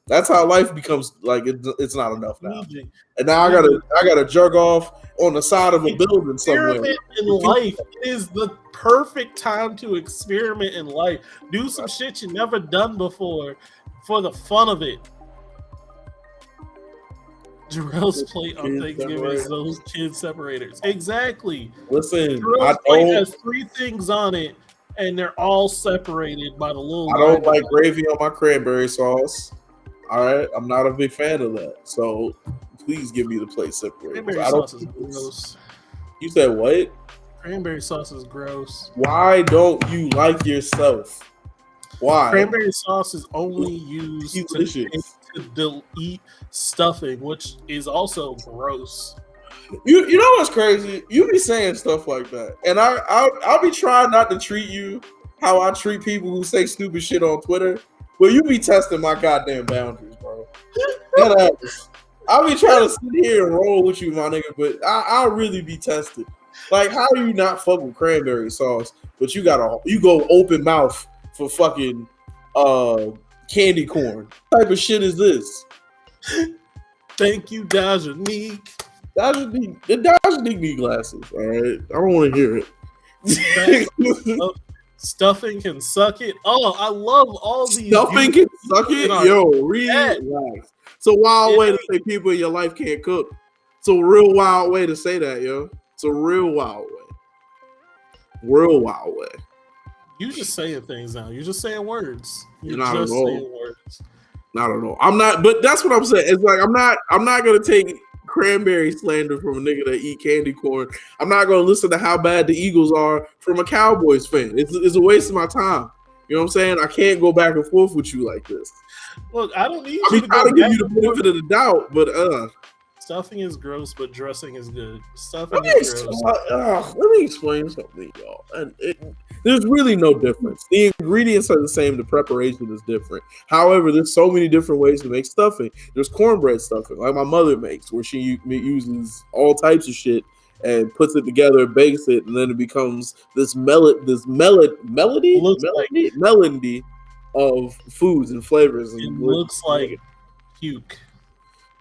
That's how life becomes like it's not enough now. And now I gotta jerk off on the side of a building somewhere. Experiment in life is the perfect time to experiment in life. Do some shit you never done before for the fun of it. Jarrell's plate on Thanksgiving is those kid separators. Exactly. Listen, Jarrell's plate has 3 things on it, and they're all separated by the little. I don't like gravy on my cranberry sauce. All right, I'm not a big fan of that. So please give me the plate separated. Cranberry sauce is gross. You said what? Cranberry sauce is gross. Why don't you like yourself? Why? Cranberry sauce is only used to eat stuffing, which is also gross. You know what's crazy? You be saying stuff like that, and I'll be trying not to treat you how I treat people who say stupid shit on Twitter, but you be testing my goddamn boundaries, bro. That happens. I'll be trying to sit here and roll with you, my nigga, but I'll really be tested. Like, how do you not fuck with cranberry sauce, but you go open mouth for fucking candy corn? What type of shit is this? Thank you, Dajanique. Dajanique need glasses, all right? I don't want to hear it. Stuffing can suck it. Oh, I love all these. Stuffing can suck it? Yo, relax. It's a wild way to say people in your life can't cook. It's a real wild way to say that, yo. It's a real wild way. Real wild way. You just saying things now. You're just saying words. You're not just saying words. I don't know. I'm not, but that's what I'm saying. It's like I'm not gonna take cranberry slander from a nigga that eat candy corn. I'm not gonna listen to how bad the Eagles are from a Cowboys fan. It's a waste of my time. You know what I'm saying? I can't go back and forth with you like this. Look, I don't need I you mean, to I'll go give back you the and forth. benefit of the doubt, but Stuffing is gross, but dressing is good. let Stuffing me, is ex- gross. let me explain something, y'all. And there's really no difference. The ingredients are the same. The preparation is different. However, there's so many different ways to make stuffing. There's cornbread stuffing, like my mother makes, where she uses all types of shit and puts it together, bakes it, and then it becomes this melody Looks like melody of foods and flavors. it And looks like puke.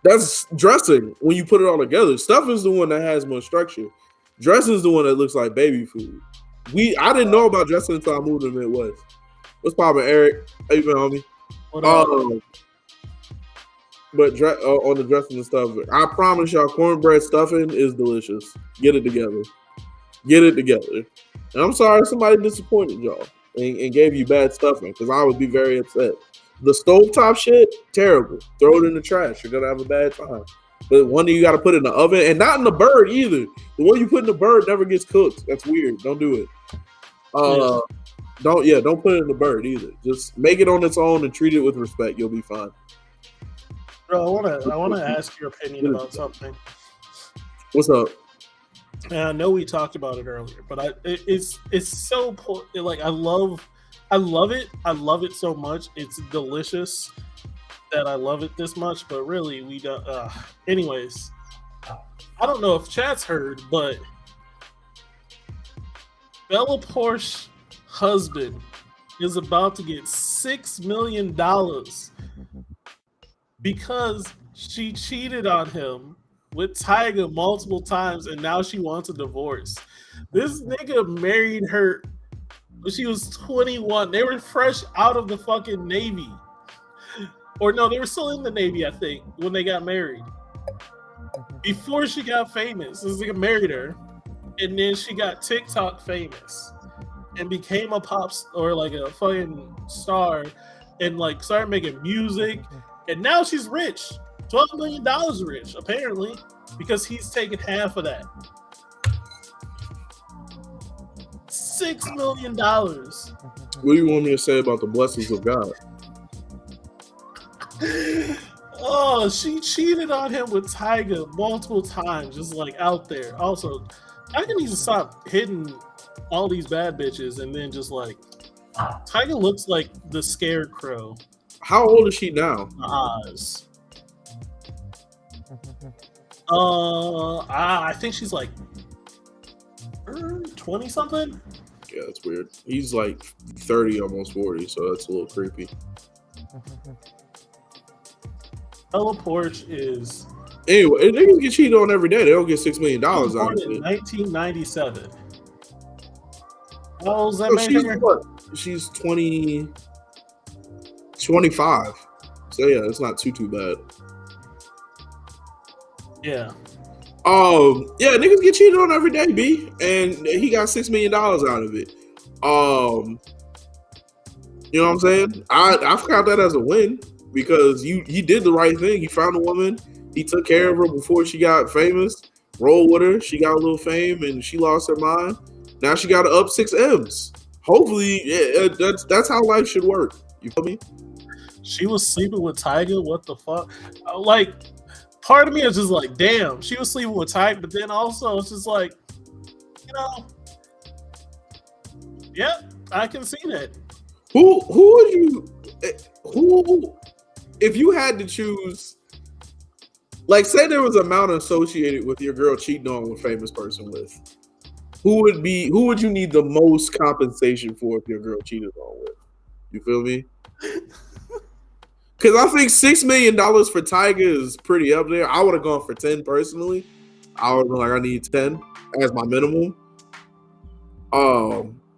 that's dressing when you put it all together. Stuff is the one that has more structure. Dressing is the one that looks like baby food. I didn't know about dressing until I moved to the Midwest. What's poppin', Eric? How you been, homie? What else? But on the dressing and stuff, I promise y'all, cornbread stuffing is delicious. Get it together. Get it together. And I'm sorry somebody disappointed y'all and gave you bad stuffing because I would be very upset. The stovetop shit, terrible. Throw it in the trash. You're gonna have a bad time. But one that you got to put in the oven, and not in the bird either. The one you put in the bird never gets cooked. That's weird. Don't do it. Don't put it in the bird either. Just make it on its own and treat it with respect. You'll be fine. Bro, I wanna ask your opinion about something. What's up? And I know we talked about it earlier, but it's so like I love it. I love it so much. It's delicious that I love it this much. But really, we don't. Anyways, I don't know if chat's heard, but Bella Porsche husband is about to get $6 million because she cheated on him with Tyga multiple times, and now she wants a divorce. This nigga married her when she was 21. They were fresh out of the fucking Navy. Or no, they were still in the Navy, I think, when they got married. Before she got famous, this nigga married her. And then she got TikTok famous and became a or like a fucking star and like started making music. And now she's rich. $12 million rich, apparently, because he's taking half of that. $6 million. What do you want me to say about the blessings of God? Oh, she cheated on him with Tyga multiple times, just like out there. Also, Tyga needs to stop hitting all these bad bitches and then just like Tyga looks like the scarecrow. How old is she now? Oz. I think she's like 20 something. Yeah, that's weird. He's like 30, almost 40, so that's a little creepy. Bella Porsche is anyway. Niggas get cheated on every day. They don't get $6 million out of born it. in 1997. How old is that man? She's what? She's 20, 25. So yeah, it's not too bad. Yeah. Yeah, niggas get cheated on every day, B, and he got $6 million out of it. You know what I'm saying? I count that as a win because he did the right thing. He found a woman. He took care of her before she got famous. Rolled with her. She got a little fame, and she lost her mind. Now she got to up 6 M's. Hopefully, yeah, that's how life should work. You feel me? She was sleeping with Tyga. What the fuck? Like, part of me is just like, damn, she was sleeping with Tyga, but then also it's just like, you know, yeah, I can see that. Who would you? Who, if you had to choose? Like, say there was an amount associated with your girl cheating on a famous person with. Who would you need the most compensation for if your girl cheated on with? You feel me? Because I think $6 million for Tyga is pretty up there. I would have gone for 10 personally. I would have been like, I need 10 as my minimum.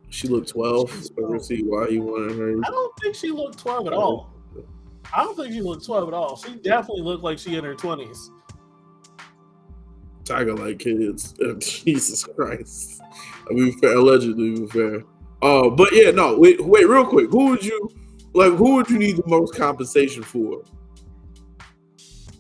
She looked 12. So let's see why he wanted her. I don't think she looked 12 at all. I don't think she looked 12 at all. She definitely looked like she in her 20s. Tyga like kids. Jesus Christ. I mean, fair, allegedly fair. But yeah, no. Wait, real quick. Who Like, who would you need the most compensation for?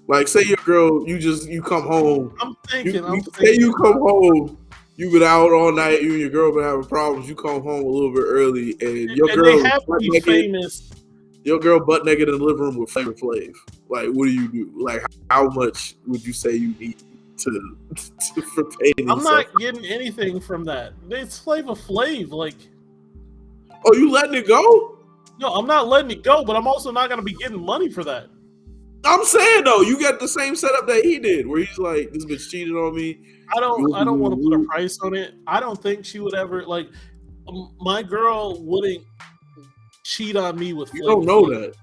Like, say your girl, you come home. I'm thinking. Say you come home, you've been out all night, you and your girl been having problems. You come home a little bit early, and your girl they have to be famous. Your girl butt naked in the living room with Flavor Flav. Like, what do you do? Like, how much would you say you need to for paying? I'm not getting anything from that. It's Flavor Flav. Like, oh, you letting it go? No, I'm not letting it go, but I'm also not going to be getting money for that. I'm saying though, you got the same setup that he did, where he's like, "This bitch cheated on me." I don't want to put a price on it. I don't think she would ever like. My girl wouldn't cheat on me with. You don't know that.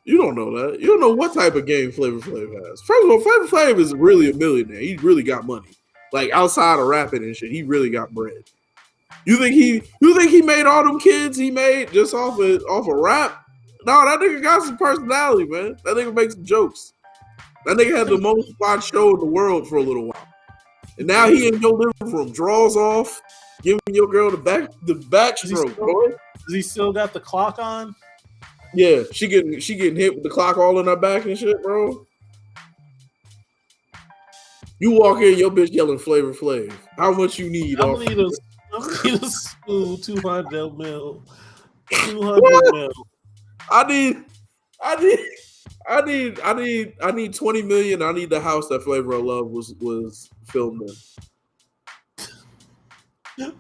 You don't know that. You don't know what type of game Flavor Flav has. First of all, Flavor Flav is really a millionaire. He really got money. Like outside of rapping and shit, he really got bread. You think he made all them kids he made just off of rap? No, that nigga got some personality, man. That nigga makes some jokes. That nigga had the most watched show in the world for a little while. And now he in your living room, draws off, giving your girl the backstroke, boy. Does he still got the clock on? Yeah, she getting hit with the clock all in her back and shit, bro. You walk in, your bitch yelling Flavor Flav. How much you need? I need a school 200 mil. 200 mil. I need 20 million. I need the house that Flavor of Love was filmed in.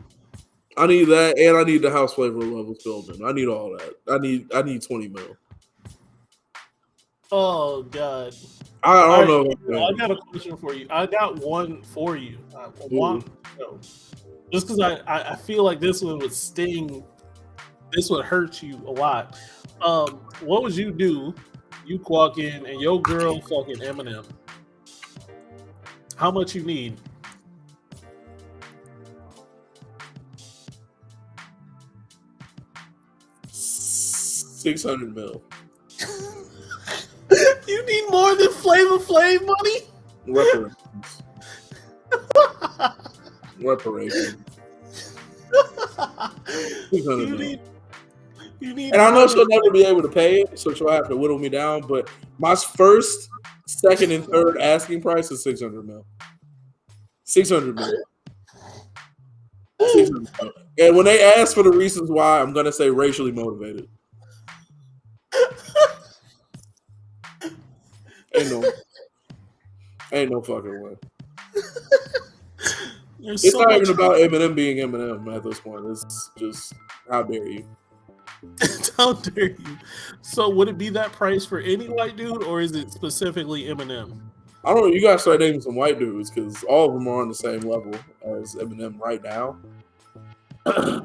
I need that, and I need the house Flavor of Love was filmed in. I need all that. I need 20 mil. Oh God. I don't know. I got a question for you. I got one for you. Just because I feel like this one would sting. This would hurt you a lot. What would you do? You walk in and your girl fucking Eminem. How much you need? $600 million. You need more than Flavor Flav money? Reparations. You need and I know she'll never be able to pay it, so she'll have to whittle me down. But my first, second, and third asking price is $600 million. $600 million. $600 million. And when they ask for the reasons why, I'm gonna say racially motivated. Ain't no fucking way. It's not even about Eminem being Eminem at this point. It's just, how dare you? How dare you? So would it be that price for any white dude, or is it specifically Eminem? I don't know. You guys start naming some white dudes because all of them are on the same level as Eminem right now. I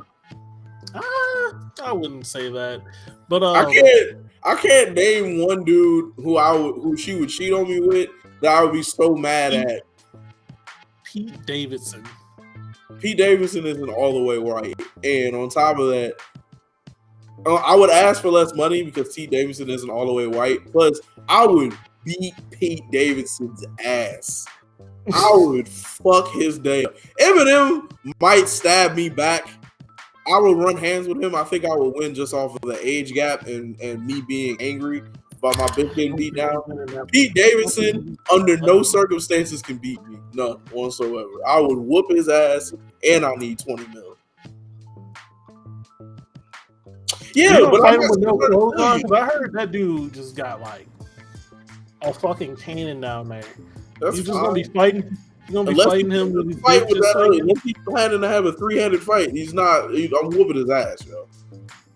wouldn't say that, but I can't name one dude who she would cheat on me with that I would be so mad at. Pete Davidson. Pete Davidson isn't all the way right, and on top of that, I would ask for less money because Pete Davidson isn't all the way white. Plus, I would beat Pete Davidson's ass. I would fuck his day up. Eminem might stab me back. I would run hands with him. I think I would win just off of the age gap and me being angry about my bitch getting beat down. Pete Davidson, under no circumstances, can beat me. None whatsoever. I would whoop his ass, and I'll need 20 mil. Yeah, but I heard that dude just got like a fucking cannon down there. You're just gonna be fighting. You're gonna be fighting him with his fight with that. Unless he's planning to have a 3-handed fight, he's not. I'm whooping his ass, yo.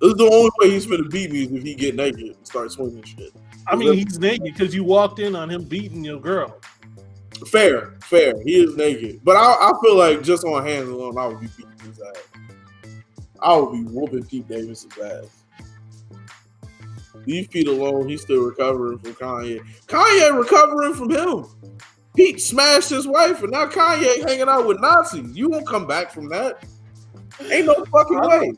This is the only way he's gonna beat me is if he get naked and start swinging shit. I mean, he's naked because you walked in on him beating your girl. Fair. He is naked, but I feel like just on hands alone, I would be beating his ass. I would be whooping Pete Davidson's ass. Leave Pete alone. He's still recovering from Kanye. Kanye recovering from him. Pete smashed his wife, and now Kanye hanging out with Nazis. You won't come back from that. Ain't no fucking way.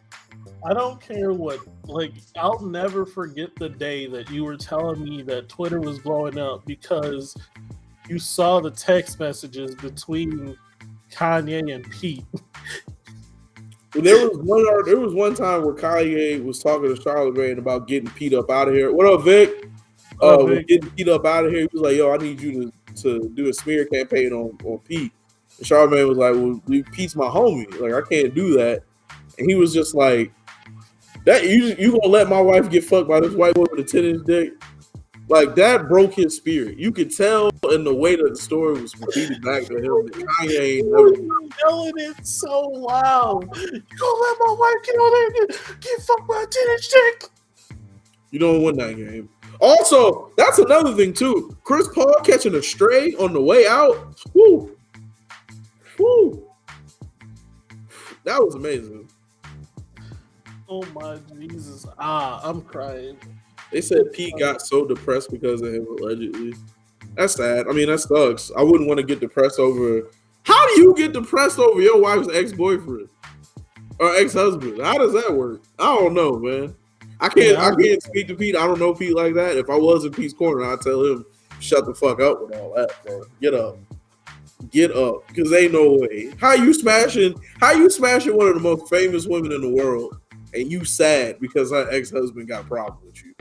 I don't care what. Like, I'll never forget the day that you were telling me that Twitter was blowing up because you saw the text messages between Kanye and Pete. There was one time where Kanye was talking to Charlamagne about getting Pete up out of here. What up, Vic? Vic. Getting Pete up out of here. He was like, "Yo, I need you to do a smear campaign on Pete." And Charlamagne was like, "Well, Pete's my homie. Like, I can't do that." And he was just like, "That you gonna let my wife get fucked by this white woman with a 10-inch dick?" Like, that broke his spirit. You could tell in the way that the story was repeated back to him that Kanye ain't never yelling it so loud. You gonna let my wife get on there and get fucked by a 10-inch dick? You don't win that game. Also, that's another thing too. Chris Paul catching a stray on the way out. Woo. Woo. That was amazing. Oh my Jesus. I'm crying. They said Pete got so depressed because of him, allegedly. That's sad. I mean, that sucks. I wouldn't want to get depressed over. How do you get depressed over your wife's ex-boyfriend or ex-husband? How does that work? I don't know, man. I can't speak to Pete. I don't know Pete like that. If I was in Pete's corner, I'd tell him, shut the fuck up with all that, bro. Get up. Get up. Because ain't no way. How you smashing one of the most famous women in the world and you sad because her ex-husband got a problem with you?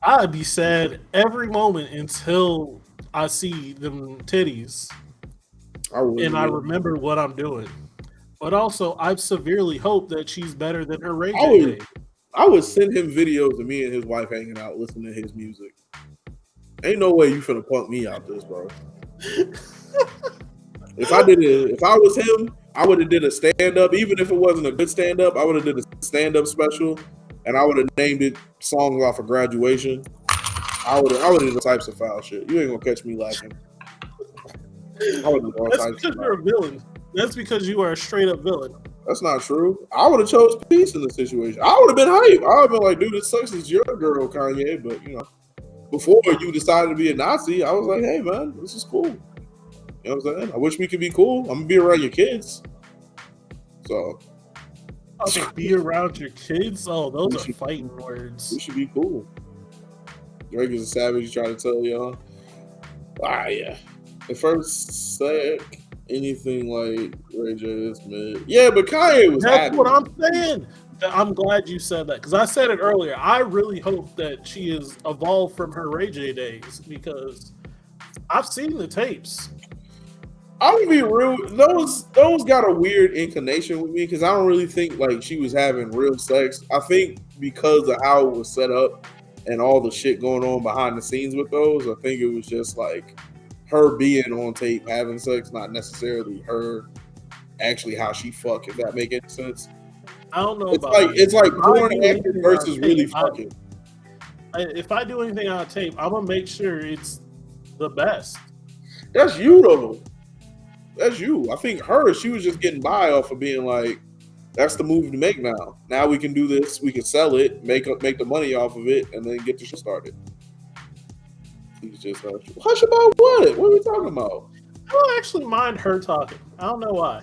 I'd be sad every moment until I see them titties. I remember what I'm doing. But also, I severely hope that she's better than her Ray J. I would send him videos of me and his wife hanging out, listening to his music. Ain't no way you finna punk me out this, bro. If I was him, I would have did a stand-up. Even if it wasn't a good stand-up, I would have did a stand-up special, and I would have named it "Songs Off of Graduation." I would have did the types of foul shit. You ain't gonna catch me laughing. That's because you're a villain. That's because you are a straight-up villain. That's not true. I would have chose peace in the situation. I would have been hype. I would have been like, dude, it sucks it's your girl, Kanye. But, you know, before you decided to be a Nazi, I was like, hey, man, this is cool. You know what I'm saying? I wish we could be cool. I'm going to be around your kids. So. Be around your kids? Oh, those are fighting words. We should be cool. Drake is a savage trying to tell y'all. Yeah. The first sec, anything like Ray J is mid. Yeah, but Kanye was That's what I'm saying. I'm glad you said that because I said it earlier. I really hope that she has evolved from her Ray J days because I've seen the tapes. I'm gonna be real. Those got a weird inclination with me because I don't really think like she was having real sex. I think because of how it was set up and all the shit going on behind the scenes with those, I think it was just like her being on tape having sex, not necessarily her actually how she fuck. If that make any sense. I don't know. It's like porn acting versus really fucking. If I do anything on tape, I'm gonna make sure it's the best. That's you though. That's you. I think she was just getting by off of being like, that's the move to make now. Now we can do this. We can sell it, make the money off of it, and then get the shit started. He's just hush about what? What are we talking about? I don't actually mind her talking. I don't know why.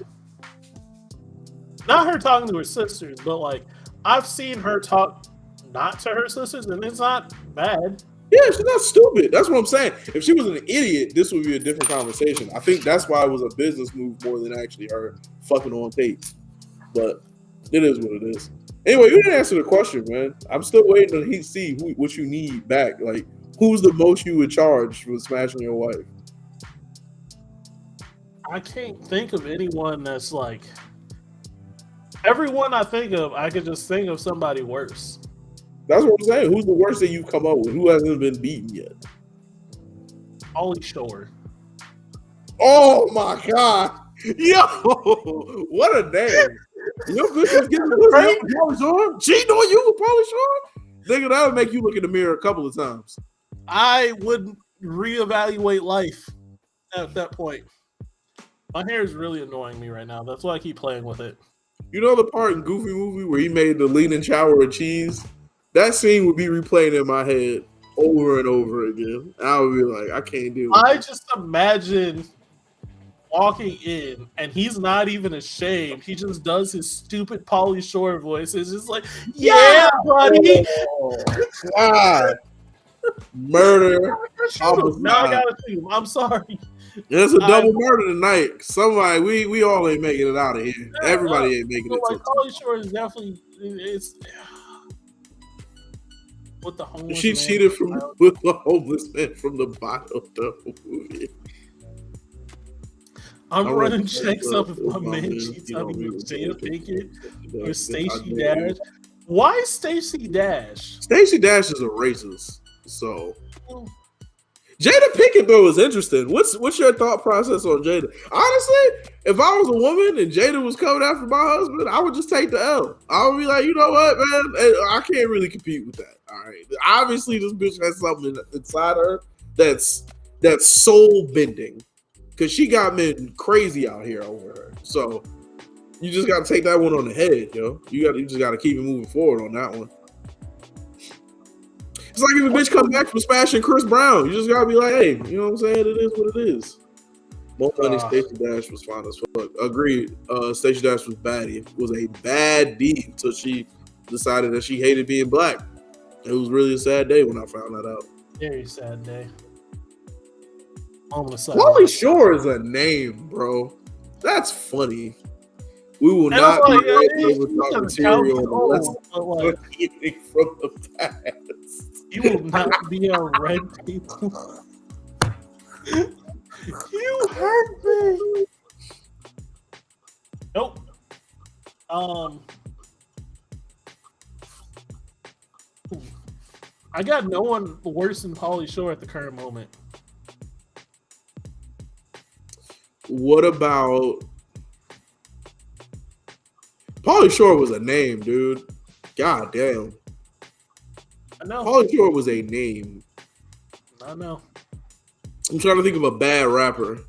Not her talking to her sisters, but like I've seen her talk not to her sisters, and it's not bad. Yeah, she's not stupid. That's what I'm saying. If she was an idiot, this would be a different conversation. I think that's why it was a business move more than actually her fucking on tape. But it is what it is. Anyway, you didn't answer the question, man. I'm still waiting to see what you need back. Like, who's the most you would charge for smashing your wife? I can't think of anyone that's like. Everyone I think of, I could just think of somebody worse. That's what I'm saying. Who's the worst that you've come up with? Who hasn't been beaten yet? Pauly Shore. Oh my God. Yo, what a name. Your bitch getting Pauly Shore? Cheating on you with Pauly Shore? Nigga, that would make you look in the mirror a couple of times. I would reevaluate life at that point. My hair is really annoying me right now. That's why I keep playing with it. You know the part in Goofy movie where he made the leaning shower of cheese? That scene would be replayed in my head over and over again. I would be like, I can't do it. I just imagine walking in and he's not even ashamed. He just does his stupid Pauly Shore voice. It's just like, yeah, buddy. Oh, God. Murder. Now I gotta shoot him. I'm sorry. It's a double murder tonight. Somebody, we all ain't making it out of here. Everybody ain't making it. Like Pauly Shore is definitely it's with the homeless. She cheated with the homeless man from the Biodome movie. I'm running checks up if my man cheats on me with Jada Pinkett or Stacey Dash. Why Stacey Dash? Stacey Dash is a racist. So Jada Pinkett though is interesting. What's your thought process on Jada? Honestly, if I was a woman and Jada was coming after my husband, I would just take the L. I would be like, you know what, man, I can't really compete with that. All right, obviously this bitch has something inside her that's soul bending. Because she got men crazy out here over her. So you just got to take that one on the head, yo. You just got to keep it moving forward on that one. It's like if a bitch comes back from smashing Chris Brown, you just got to be like, hey, you know what I'm saying? It is what it is. Most funny, Stacey Dash was fine as fuck. Agreed. Stacey Dash was baddie. It was a bad deed until she decided that she hated being black. It was really a sad day when I found that out. Very sad day. Pauly Shore is a name, bro. That's funny. We will not be right over top material unless anything from the past. You will not be on red people. You hurt me. Nope. I got no one worse than Pauly Shore at the current moment. What about Pauly Shore was a name, dude. God damn. I know. Pauly Shore was a name. I know. I'm trying to think of a bad rapper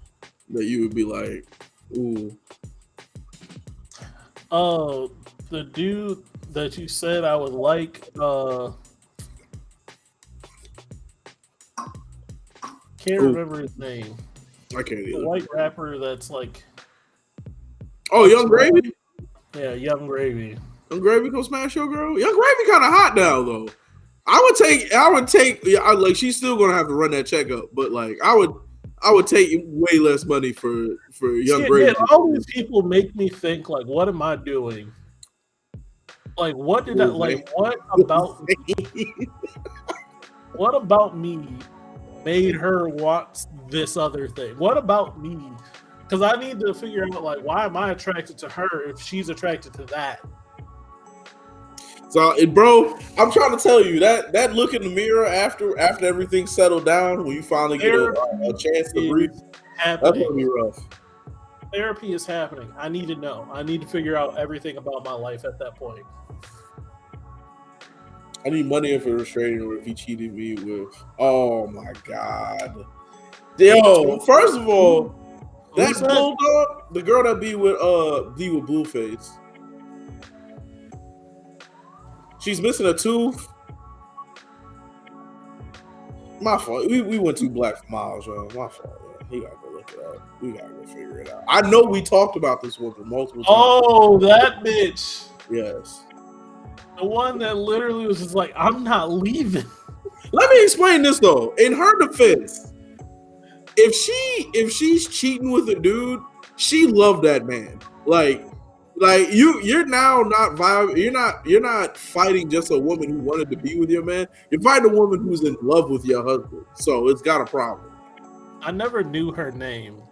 that you would be like, ooh. The dude that you said I would like, can't remember his name. I can't either. The white rapper that's like, oh, Young Gravy? Yeah, Young Gravy. Young Gravy gonna smash your girl? Young Gravy kind of hot now though. I would take like she's still gonna have to run that checkup, but like I would take way less money for Young Gravy. Man, all these people make me think like, what am I doing? Like, what did I like? What about me? What about me made her want this other thing? What about me? Because I need to figure out like, why am I attracted to her if she's attracted to that? So, bro, I'm trying to tell you that look in the mirror after everything settled down, when you finally get a chance to breathe, that's gonna be rough. Therapy is happening. I need to know. I need to figure out everything about my life at that point. I need money for a restraining order if he cheated me with. Oh my god, yo! First of all, that bulldog, the girl that be with Blueface. She's missing a tooth. My fault. We went too black for Miles, yo. My fault. Yeah. He gotta go look it up. We gotta go figure it out. I know we talked about this one for multiple times. Oh, that bitch. Yes. The one that literally was just like, I'm not leaving. Let me explain this though. In her defense, if she's cheating with a dude, she loved that man. Like you're now not vibe. You're not fighting just a woman who wanted to be with your man. You're fighting a woman who's in love with your husband. So it's got a problem. I never knew her name.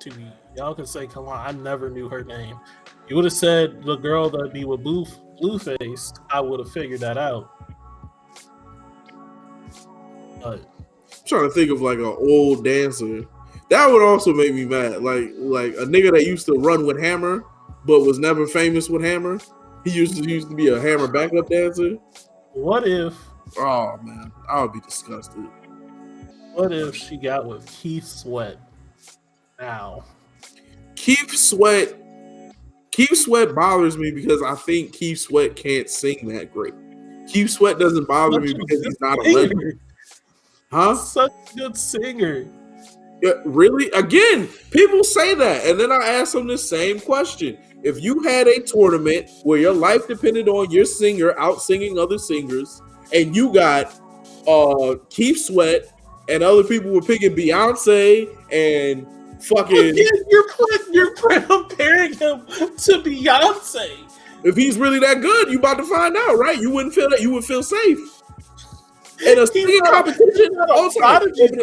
Y'all can say, come on, I never knew her name. You would have said the girl that'd be with Blueface. I would have figured that out. But I'm trying to think of like an old dancer. That would also make me mad. Like a nigga that used to run with Hammer, but was never famous with Hammer. He used to be a Hammer backup dancer. What if? Oh man, I would be disgusted. What if she got with Keith Sweat? Now, Keith Sweat bothers me because I think Keith Sweat can't sing that great. Keith Sweat doesn't bother me because he's not a legend. Huh? Such a good singer. Yeah, really? Again, people say that, and then I ask them the same question. If you had a tournament where your life depended on your singer out singing other singers, and you got Keith Sweat, and other people were picking Beyonce and fucking. You're comparing him to Beyonce. If he's really that good, you about to find out, right? You wouldn't feel that. You would feel safe. In a singing competition,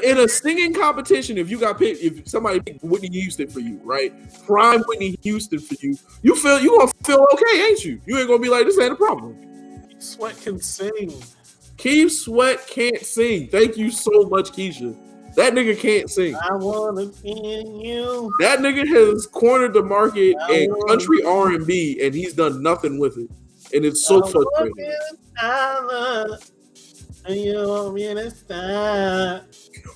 in a singing competition, if somebody picked Whitney Houston for you, right? Prime Whitney Houston for you, you gonna feel okay, ain't you? You ain't gonna be like, this ain't a problem. Keith Sweat can sing. Keith Sweat can't sing. Thank you so much, Keisha. That nigga can't sing. I wanna be you. That nigga has cornered the market in country R&B, and he's done nothing with it, and it's so frustrating.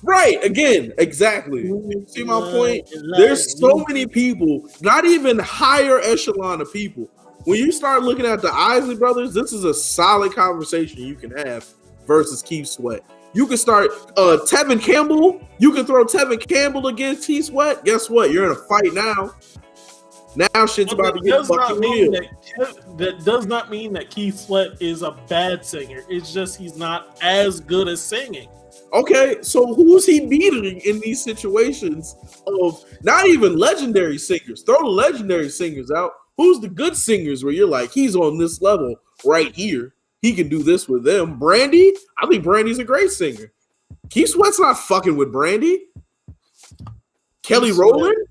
Right, again, exactly. See my point? There's so many people, not even higher echelon of people. When you start looking at the Isley brothers, this is a solid conversation you can have versus Keith Sweat. You can start Tevin Campbell. You can throw Tevin Campbell against Keith Sweat. Guess what? You're in a fight now. Now shit's about to get fucking real. That does not mean that Keith Sweat is a bad singer. It's just he's not as good as singing. Okay, so who's he beating in these situations of not even legendary singers? Throw the legendary singers out. Who's the good singers where you're like, he's on this level right here. He can do this with them. Brandy? I think Brandy's a great singer. Keith Sweat's not fucking with Brandy. Kelly Rowland?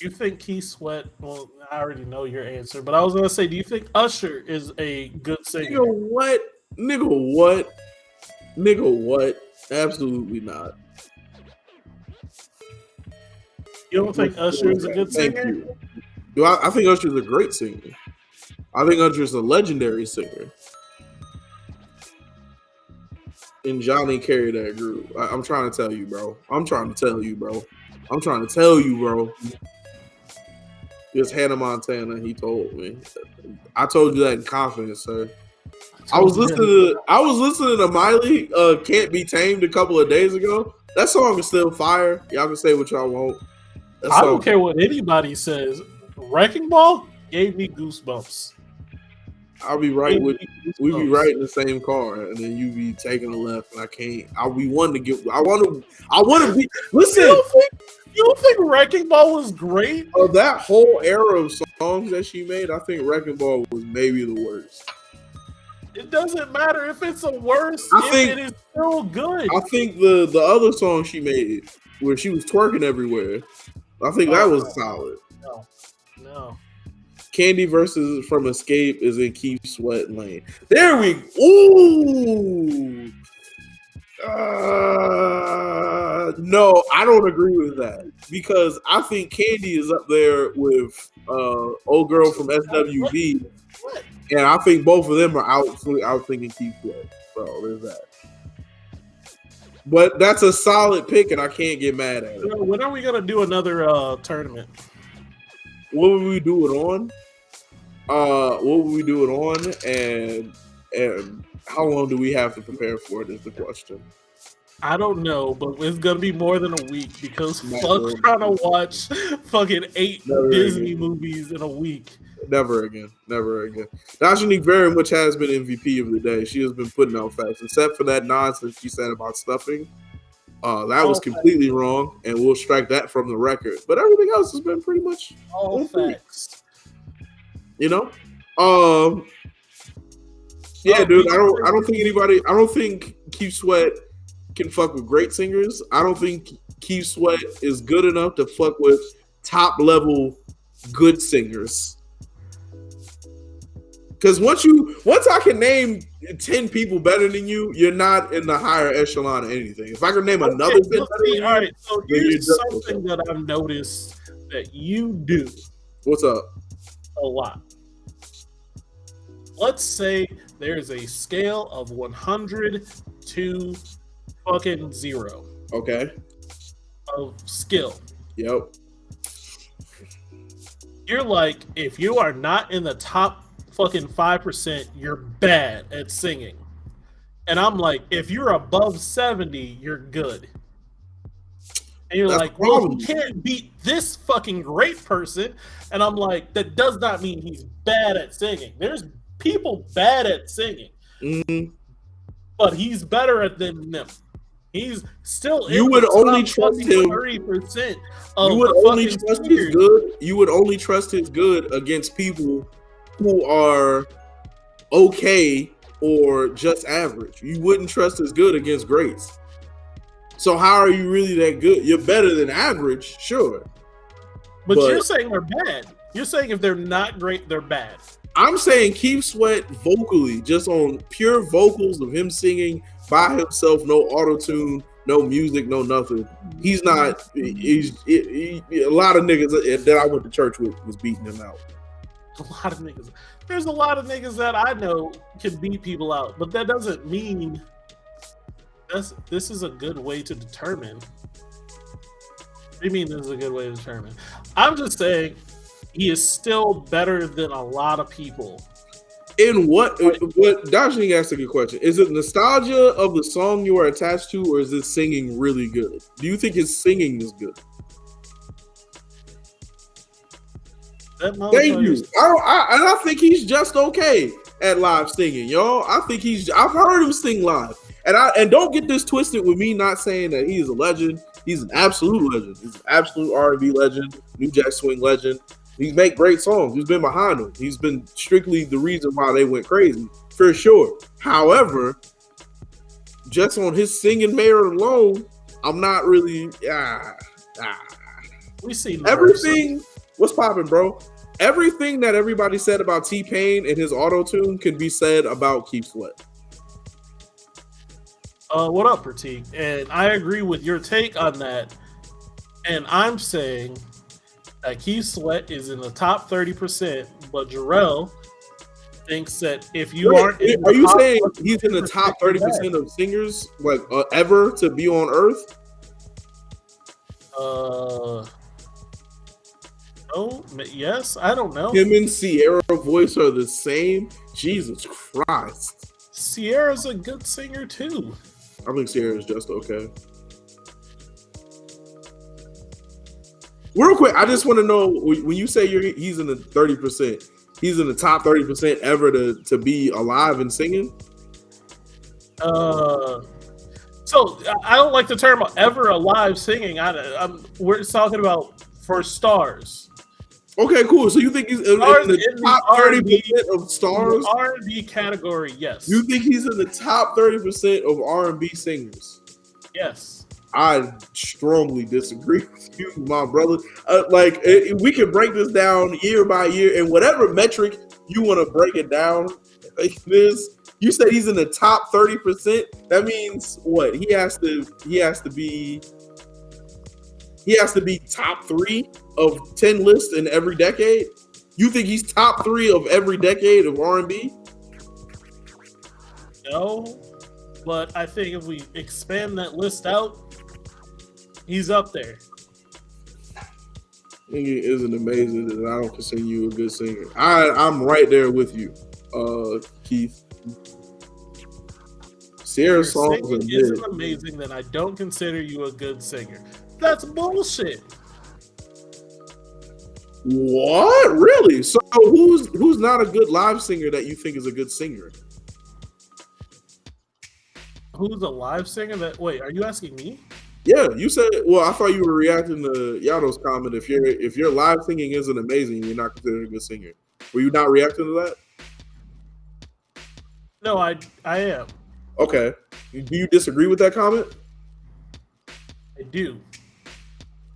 You think Keith Sweat? Well, I already know your answer, but I was gonna say, do you think Usher is a good singer? Nigga, what? Absolutely not. You don't think Usher is a good singer? I think Usher's a great singer. I think Usher's a legendary singer. And Johnny carried that group. I'm trying to tell you, bro. It's Hannah Montana. He told me. I told you that in confidence, sir. I was listening to Miley "Can't Be Tamed" a couple of days ago. That song is still fire. Y'all can say what y'all want. I don't care what anybody says. Wrecking Ball gave me goosebumps. I'll be right with we be right in the same car, and then you be taking a left, and I can't. I'll be one to get. I want to be. Listen, you don't think Wrecking Ball was great? Of that whole era of songs that she made, I think Wrecking Ball was maybe the worst. It doesn't matter if it's a worst. It is still good. I think the other song she made, where she was twerking everywhere, I think that was solid. No. Candy versus From Escape is in Keith Sweat lane. There we go. Ooh. No, I don't agree with that because I think Candy is up there with old girl from SWV, and I think both of them are out thinking Keith Sweat. So there's that. But that's a solid pick, and I can't get mad at it. When are we gonna do another tournament? What would we do it on? And how long do we have to prepare for it is the question. I don't know, but it's gonna be more than a week because fuck trying to watch fucking 8 Disney movies in a week. Never again. Najanique very much has been MVP of the day. She has been putting out facts, except for that nonsense she said about stuffing. That was completely wrong, and we'll strike that from the record. But everything else has been pretty much all facts. You know? Yeah, dude. I don't think Keith Sweat can fuck with great singers. I don't think Keith Sweat is good enough to fuck with top level good singers. Because once I can name 10 people better than you, you're not in the higher echelon of anything. If I can name another 10 better than you, all right. So here's something that I've noticed that you do. What's up? A lot. Let's say there's a scale of 100 to fucking 0. Okay. Of skill. Yep. You're like, if you are not in the top fucking 5%, you're bad at singing. And I'm like, if you're above 70, you're good. And you're like, well, you can't beat this fucking great person. And I'm like, that does not mean he's bad at singing. There's people bad at singing. Mm-hmm. But he's better at than them. He's still You in would the only top trust him. 30% You of would the only fucking trust his singers. good. You would only trust his good against people who are okay or just average. You wouldn't trust his good against greats. So how are you really that good? You're better than average, sure. But But- you're saying they're bad. You're saying if they're not great, they're bad. I'm saying Keith Sweat vocally, just on pure vocals of him singing by himself, no auto-tune, no music, no nothing. He's not. A lot of niggas that I went to church with was beating him out. A lot of niggas. There's a lot of niggas that I know can beat people out, but that doesn't mean this is a good way to determine. What do you mean this is a good way to determine? I'm just saying he is still better than a lot of people. In what Dashing asked a good question. Is it nostalgia of the song you are attached to, or is his singing really good? Do you think his singing is good? That Thank you. I think he's just okay at live singing, y'all. I've heard him sing live. And don't get this twisted with me not saying that he is a legend. He's an absolute legend. He's an absolute R&B legend, New Jack Swing legend. He make great songs. He's been behind them. He's been strictly the reason why they went crazy, for sure. However, just on his singing merit alone, I'm not really. We see Everything. What's popping, bro? Everything that everybody said about T-Pain and his auto-tune can be said about Keith Sweat. What up, Pratik? And I agree with your take on that. And I'm saying that Keith Sweat is in the top 30%, but Jarrell thinks that if you aren't, are you saying he's in the top 30% of singers like ever to be on Earth? No, yes, I don't know. Him and Sierra voice are the same. Jesus Christ, Sierra's a good singer too. I think Sierra's just okay. Real quick, I just want to know when you say he's in the 30%, he's in the top 30% ever to be alive and singing. So I don't like the term "ever alive" singing. We're talking about for stars. Okay, cool. So you think he's in the top 30% of stars? R&B category, yes. You think he's in the top 30% of R&B singers? Yes. I strongly disagree with you, my brother. We can break this down year by year, and whatever metric you want to break it down like this. You said he's in the top 30%. That means what? He has to be top 3 of 10 lists in every decade. You think he's top 3 of every decade of R&B? No, but I think if we expand that list out, he's up there. It isn't amazing that I don't consider you a good singer. I'm right there with you, Keith. Sierra's songs are good. Isn't amazing that I don't consider you a good singer. That's bullshit. What? Really? So who's not a good live singer that you think is a good singer? Who's a live singer that? Wait, are you asking me? Yeah, you said. Well, I thought you were reacting to Yado's comment. If your live singing isn't amazing, you're not considered a good singer. Were you not reacting to that? No, I am. Okay. Do you disagree with that comment? I do.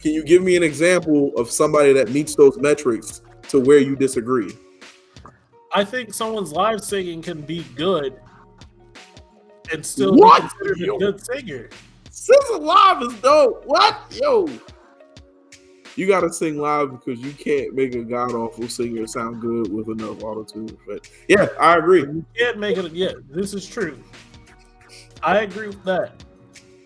Can you give me an example of somebody that meets those metrics to where you disagree? I think someone's live singing can be good and still be considered a good singer. SZA live is dope. What? Yo. You got to sing live because you can't make a god-awful singer sound good with enough auto-tune. But yeah, I agree. You can't make it. Yeah, this is true. I agree with that.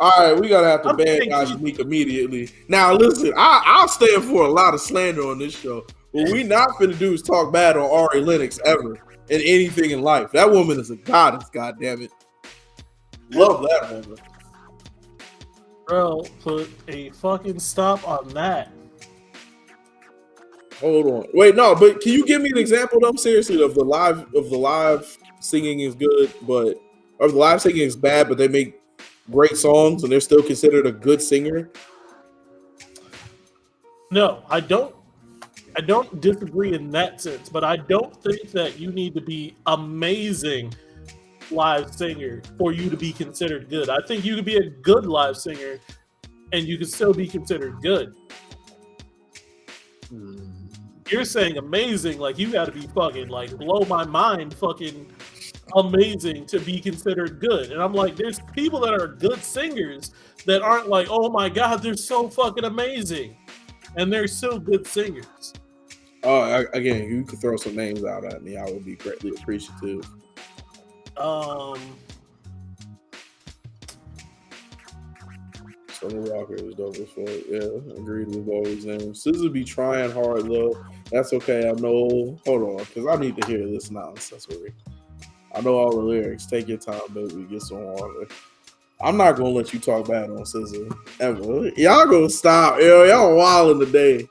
All right, we gotta have to ban Guys Meek immediately. Now, listen, I'll stand for a lot of slander on this show. What we not finna do is talk bad on Ari Lennox ever in anything in life. That woman is a goddess, goddammit. Love that woman. Bro, put a fucking stop on that. Hold on. Wait, no, but can you give me an example though, seriously, of the live singing is good, or the live singing is bad, but they make great songs and they're still considered a good singer? No, I don't disagree in that sense, but I don't think that you need to be amazing live singer for you to be considered good. I think you could be a good live singer and you could still be considered good. You're saying amazing, like you got to be fucking like blow my mind fucking amazing to be considered good. And I'm like, there's people that are good singers that aren't like, oh my god, they're so fucking amazing, and they're still good singers. Again, you could throw some names out at me, I would be greatly appreciative. Summer Walker is dope as fuck. Yeah, agreed with all these names. SZA be trying hard though. That's okay. I know. Hold on, because I need to hear this nonsense. I know all the lyrics. Take your time, baby. Get some water. I'm not gonna let you talk bad on SZA ever. Y'all gonna stop. Yo, y'all wilding today.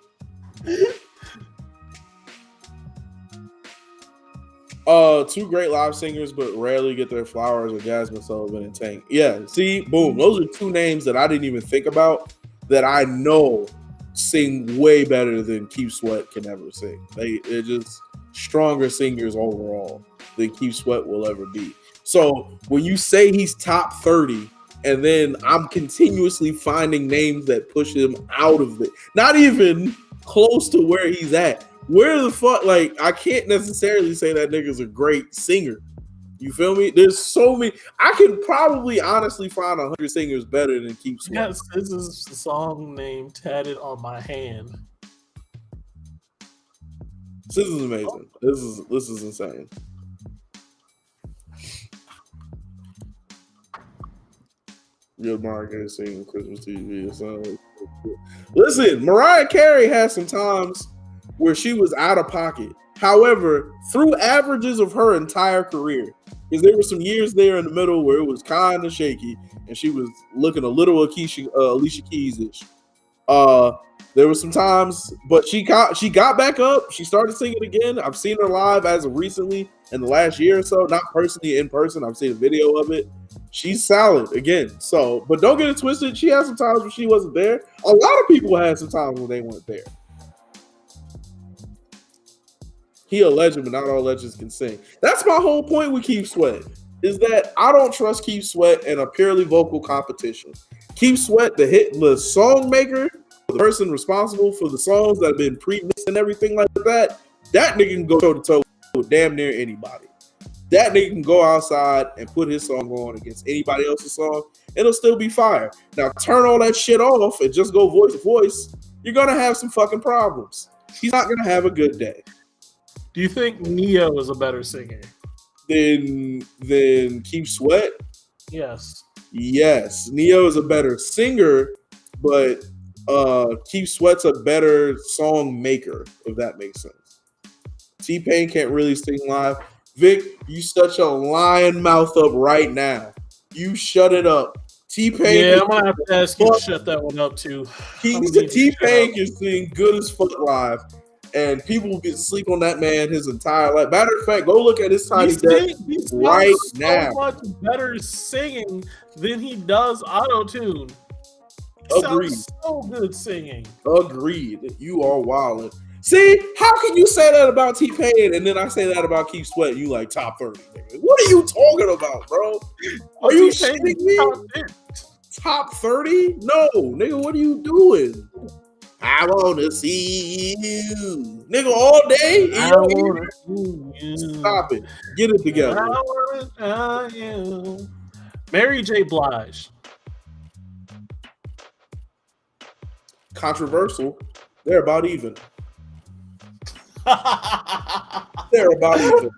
Two great live singers, but rarely get their flowers are Jasmine Sullivan and Tank. Yeah, see, boom. Those are two names that I didn't even think about that I know sing way better than Keith Sweat can ever sing. They're just stronger singers overall than Keith Sweat will ever be. So when you say he's top 30, and then I'm continuously finding names that push him out of it, not even close to where he's at. Where the fuck, like, I can't necessarily say that nigga's a great singer. You feel me? There's so many. I could probably honestly find 100 singers better than Keith Sweat. Yes, this is the song name tatted on my hand. This is amazing. This is insane. Good market singing Christmas TV. Listen, Mariah Carey had some times where she was out of pocket. However, through averages of her entire career, because there were some years there in the middle where it was kind of shaky and she was looking a little Alicia Keys-ish. There were some times, but she got back up. She started singing again. I've seen her live as of recently in the last year or so. Not personally in person. I've seen a video of it. She's solid again. So, but don't get it twisted. She had some times when she wasn't there. A lot of people had some times when they weren't there. He a legend, but not all legends can sing. That's my whole point with Keith Sweat, is that I don't trust Keith Sweat in a purely vocal competition. Keith Sweat, the song maker, the person responsible for the songs that have been pre-mixed and everything like that, that nigga can go toe-to-toe with damn near anybody. That nigga can go outside and put his song on against anybody else's song, and it'll still be fire. Now, turn all that shit off and just go voice to voice, you're going to have some fucking problems. He's not going to have a good day. Do you think Neo is a better singer than Keith Sweat? Yes. Yes. Neo is a better singer, but Keith Sweat's a better song maker, if that makes sense. T-Pain can't really sing live. Vic, you shut your lying mouth up right now. You shut it up. T-Pain. Yeah, I'm gonna have to ask you to shut that one up too. T-Pain can sing good as fuck live. And people will get sleep on that man his entire life. Matter of fact, go look at his Tiny Desk right now. So much better singing than he does auto-tune. Agreed. So good singing. Agreed. You are wildin'. See, how can you say that about T-Pain and then I say that about Keith Sweat? You like top 30. Nigga. What are you talking about, bro? Are you shitting me? Top 30? No, nigga. What are you doing? I wanna see you, nigga, all day. Stop it. Get it together. I wanna you. Mary J. Blige. Controversial. They're about even. They're about even.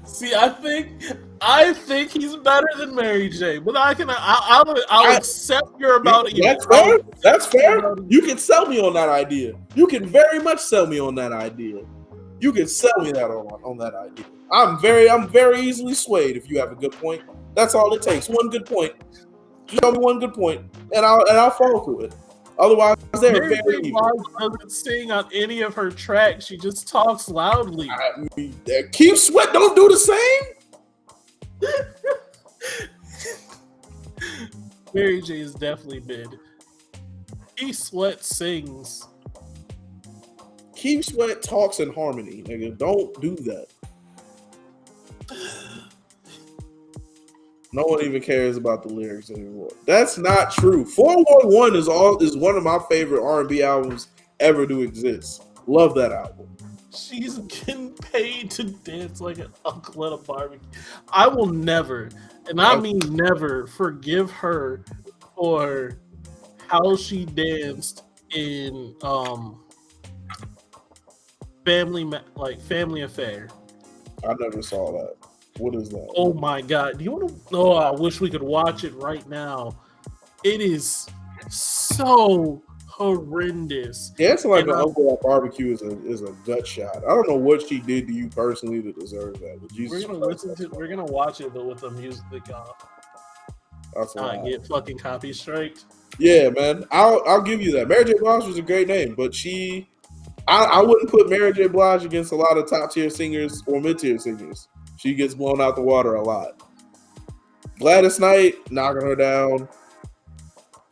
See, I think he's better than Mary J. But I'll accept you're about even. That's fair. That's fair. You can sell me on that idea. You can very much sell me on that idea. You can sell me that on that idea. I'm very easily swayed if you have a good point. That's all it takes. One good point. Just tell me one good point, and I'll fall through it. Otherwise, they're Mary very J. evil. Blige doesn't sing on any of her tracks. She just talks loudly. Keith Sweat don't do the same. Mary J is definitely mid. Keith Sweat sings. Keith Sweat talks in harmony, nigga. Don't do that. No one even cares about the lyrics anymore. That's not true. 411 is one of my favorite R&B albums ever to exist. Love that album. She's getting paid to dance like an uncle at a barbecue. I will never, and I mean never, forgive her for how she danced in Family Affair. I never saw that. What is that? Oh my god! Do you want to? Oh, I wish we could watch it right now. It is so horrendous. Dancing like an uncle at barbecue is a gut shot. I don't know what she did to you personally to deserve that. But Jesus, we're gonna watch it, but with the music that I get fucking copy striked. Yeah, man, I'll give you that. Mary J. Blige was a great name, but I wouldn't put Mary J. Blige against a lot of top tier singers or mid tier singers. She gets blown out the water a lot. Gladys Knight knocking her down.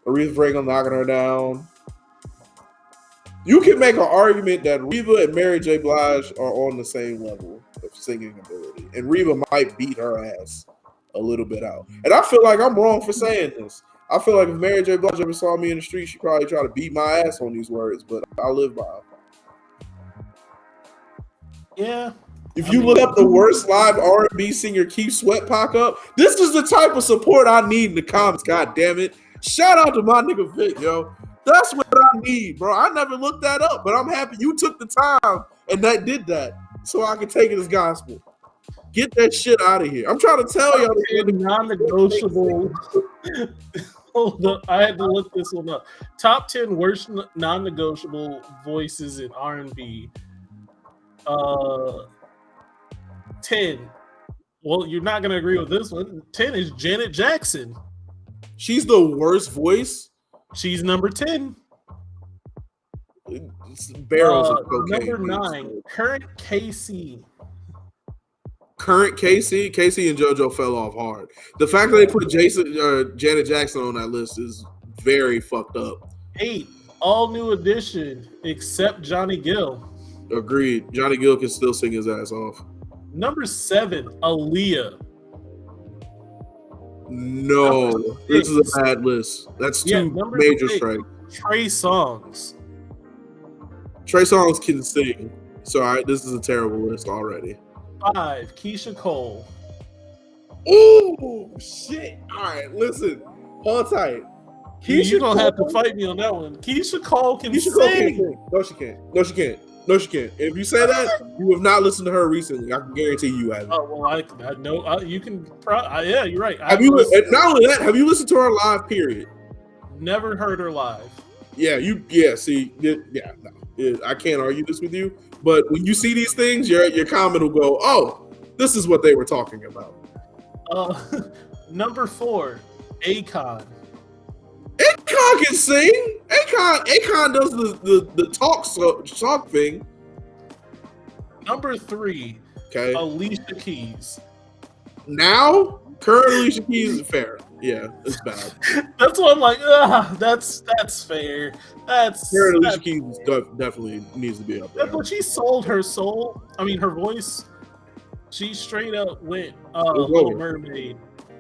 Aretha Franklin knocking her down. You can make an argument that Reba and Mary J. Blige are on the same level of singing ability, and Reba might beat her ass a little bit out. And I feel like I'm wrong for saying this. I feel like if Mary J. Blige ever saw me in the street, she'd probably try to beat my ass on these words, but I live by them. Yeah. If you look up the worst live R&B singer Keith Sweat pop up, this is the type of support I need in the comments. God damn it! Shout out to my nigga Vic, yo. That's what I need, bro. I never looked that up, but I'm happy you took the time and that did that, so I can take it as gospel. Get that shit out of here. I'm trying to tell y'all. Non-negotiable. Hold up, I had to look this one up. Top 10 worst non-negotiable voices in R&B. 10. Well, you're not going to agree with this one. 10 is Janet Jackson. She's the worst voice. She's number 10. Barrels of cocaine. Number 9, Current KC. Current KC. KC and JoJo fell off hard. The fact that they put Janet Jackson on that list is very fucked up. 8, All New Edition, except Johnny Gill. Agreed. Johnny Gill can still sing his ass off. Number 7, Aaliyah. No, this is a bad list. That's two major strikes. Trey Songz. Trey Songz can sing. So this is a terrible list already. 5, Keisha Cole. Oh shit! All right, listen, hold tight. You're gonna have to fight me on that one. Keisha Cole can sing. No, she can't. No, she can't. No, she can't. If you say that, you have not listened to her recently. I can guarantee you haven't. Oh well, I know you can. Yeah, you're right. Have you? Not only that, have you listened to her live? Period. Never heard her live. Yeah, yeah. See, yeah, no, I can't argue this with you. But when you see these things, your comment will go, "Oh, this is what they were talking about." Number 4, Akon. Akon can sing. Akon does the talk thing. Number 3, okay, Alicia Keys. Now, current Alicia Keys is fair. Yeah, it's bad. That's why I'm like, that's fair. Current Alicia Keys definitely needs to be up there. But she sold her soul. I mean, her voice. She straight up went Little Mermaid.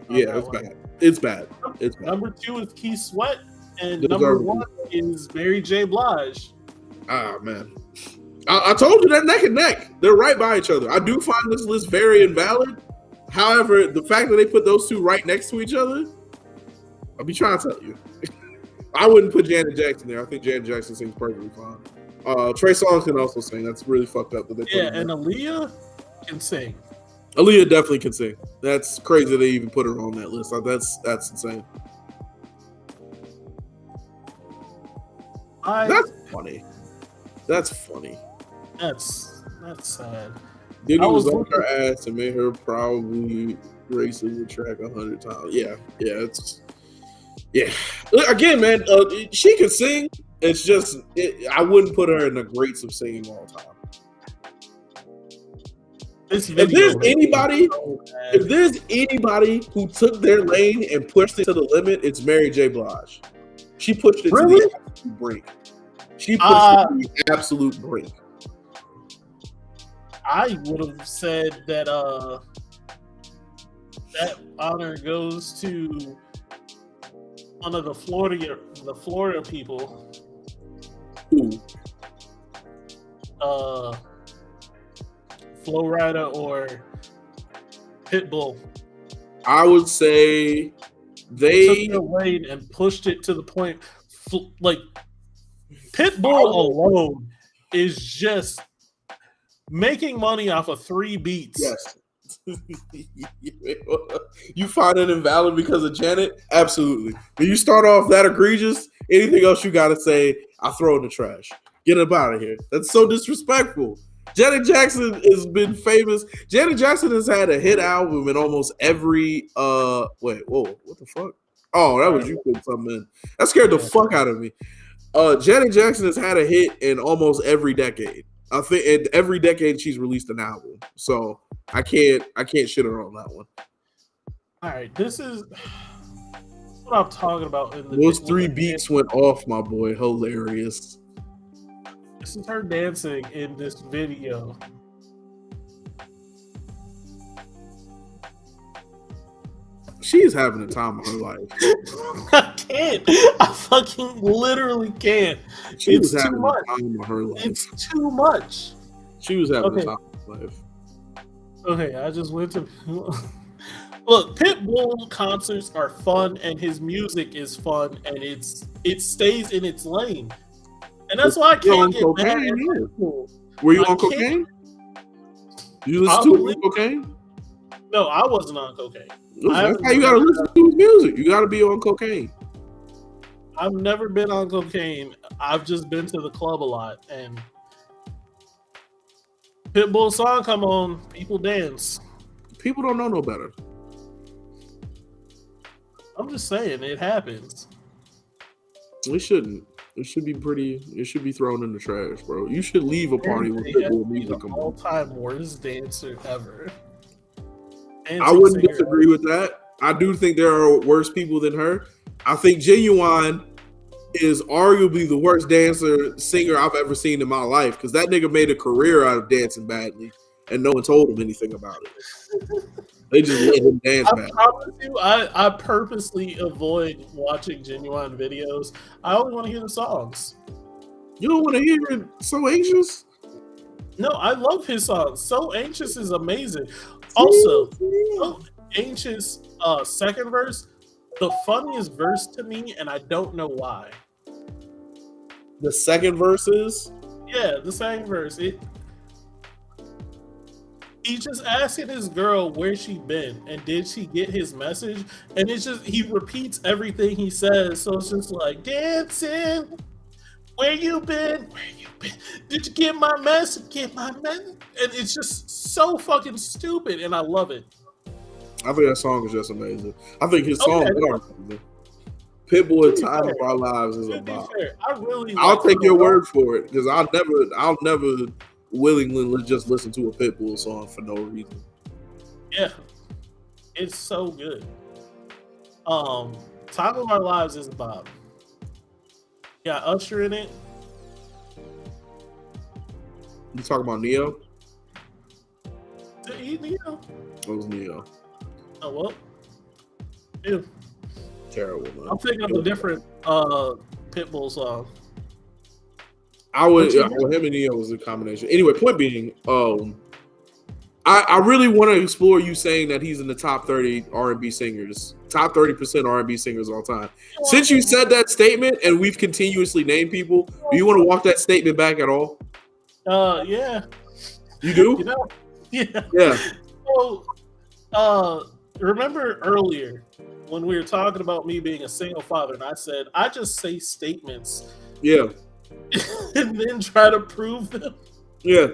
Yeah, it's bad. It's bad. It's bad. Number 2 is Keith Sweat, and number 1 is Mary J. Blige. Ah, man. I told you that neck and neck. They're right by each other. I do find this list very invalid. However, the fact that they put those two right next to each other, I'll be trying to tell you. I wouldn't put Janet Jackson there. I think Janet Jackson sings perfectly fine. Trey Songz can also sing. That's really fucked up. That they put and Aaliyah can sing. Aaliyah definitely can sing. That's crazy they even put her on that list. That's insane. That's funny. That's funny. That's sad. Diddy was on her ass and made her probably race the track 100 times. Yeah. Again, man, she can sing. It's just I wouldn't put her in the greats of singing all time. This If video there's made me anybody, so mad. if there's anybody who took their lane and pushed it to the limit, it's Mary J. Blige. She pushed it Really? to the absolute brink. She pushed it to the absolute brink. I would have said that that honor goes to one of the Florida people. Ooh. Flow Rider or Pitbull. I would say Took they their lane and pushed it to the point. Like Pitbull alone is just making money off of 3 beats. yes. You find it invalid because of Janet? Absolutely. When you start off that egregious, anything else you gotta say, I throw in the trash. Get up out of here. That's so disrespectful. Janet Jackson has been famous. Janet Jackson has had a hit album in almost every wait, whoa, what the fuck? Oh, that was you putting something in. That scared the fuck out of me. Janet Jackson has had a hit in almost every decade. I think in every decade she's released an album. So I can't shit her on that one. All right, this is what I'm talking about. In the Those 3 beats went off, my boy. Hilarious. This is her dancing in this video. She's having the time of her life. I can't. I fucking literally can't. She It's was too having much. the time of her life. It's too much. She was having the Okay. time of her life. Okay, I just went to look. Pitbull concerts are fun, and his music is fun, and it stays in its lane, and that's why I You're on can't get mad cocaine, at yeah. Pitbull. Were you I on can't- cocaine? You listen to it with cocaine? No, I wasn't on cocaine. That's how you gotta listen to his music. You gotta be on cocaine. I've never been on cocaine. I've just been to the club a lot, and Pitbull song come on, people dance. People don't know no better. I'm just saying, it happens. It shouldn't. It should be pretty. It should be thrown in the trash, bro. You should leave a party with He has Pitbull to be music the on. all-time worst dancer ever. I wouldn't disagree with that. I do think there are worse people than her. I think Genuine is arguably the worst singer I've ever seen in my life, because that nigga made a career out of dancing badly, and no one told him anything about it. They just let him dance I bad. promise you, I purposely avoid watching Genuine videos. I only want to hear the songs. You don't want to hear it So Anxious? No, I love his songs. So Anxious is amazing. Also, So Anxious second verse, the funniest verse to me, and I don't know why. The second verse is? Yeah, the second verse. He's just asking his girl where she been and did she get his message, and it's just he repeats everything he says, so it's just like dancing. Where you been? Where you been? Did you get my message? Get my message? And it's just so fucking stupid, and I love it. I think that song is just amazing. I think his Okay. song is amazing. Pitbull at To be Time fair. of Our Lives is a To be bop. fair, I really I'll like take your him a lot. word for it, because I'll never willingly just listen to a Pitbull song for no reason. Yeah, it's so good. Time of Our Lives is a bop. Got Usher in it. You talking about Neo? You know. It was Neo. Oh well. Yeah. Terrible, man. I'm thinking of a different Pitbull song. Well, him and Neo was a combination. Anyway, point being, I really want to explore you saying that he's in the top 30 R&B singers, top 30% R&B singers all time. Since you said that statement and we've continuously named people, do you want to walk that statement back at all? Yeah. You do? You know? Yeah. Yeah. So, remember earlier when we were talking about me being a single father, and I said I just say statements Yeah. and then try to prove them. Yeah.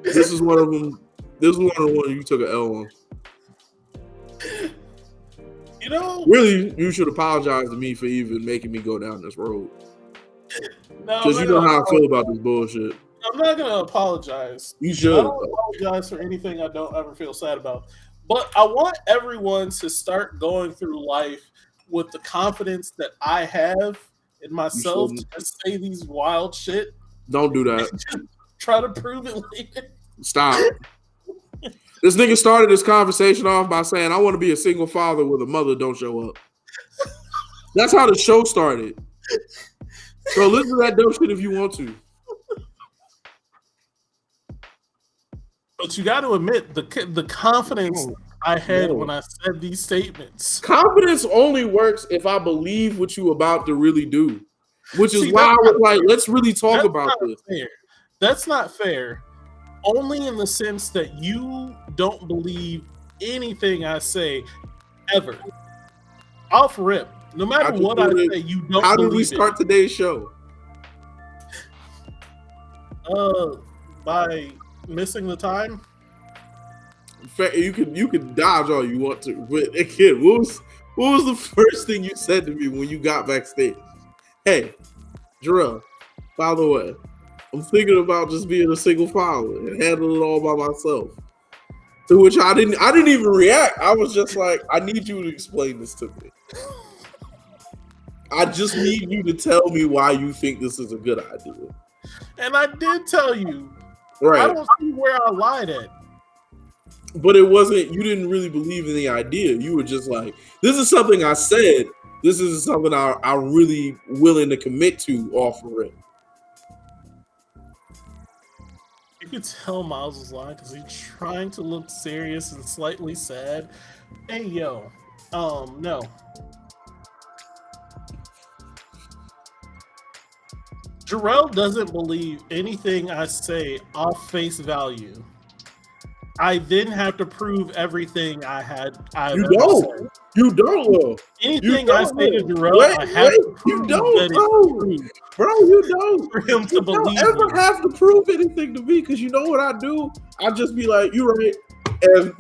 This is one of them. This is one of the ones you took an L on. You know? Really, you should apologize to me for even making me go down this road. No, Because you know how I feel about this bullshit. I'm not gonna apologize. You I should. don't apologize for anything I don't ever feel sad about. But I want everyone to start going through life with the confidence that I have in myself to just say these wild shit. Don't do that. Just try to prove it later. Stop. This nigga started this conversation off by saying, I want to be a single father with a mother don't show up. That's how the show started. So listen to that dope shit if you want to. But you got to admit the confidence I had when I said these statements. Confidence only works if I believe what you about to really do, which is why I was like, let's really talk about this. Fair. That's not fair. Only in the sense that you don't believe anything I say ever. Off rip. No matter what I say, you don't. How did we start today's show? By missing the time. You can dodge all you want to, but again, what was the first thing you said to me when you got backstage? Hey, Jarrell, by the way, I'm thinking about just being a single father and handling it all by myself. To which I didn't even react. I was just like, I need you to explain this to me. I just need you to tell me why you think this is a good idea. And I did tell you. Right. I don't see where I lied at. But it wasn't, you didn't really believe in the idea. You were just like, this is something I said. This is something I'm really willing to commit to off of it. You could tell Miles was lying because he's trying to look serious and slightly sad. Hey, yo. No. Jarrell doesn't believe anything I say off face value. I then have to prove everying You don't. You don't, Will. Anything I say to Jarrell, I have to prove you don't, bro. You don't. For him to believe. You don't ever have to prove anything to me because you know what I do? I just be like, you right, and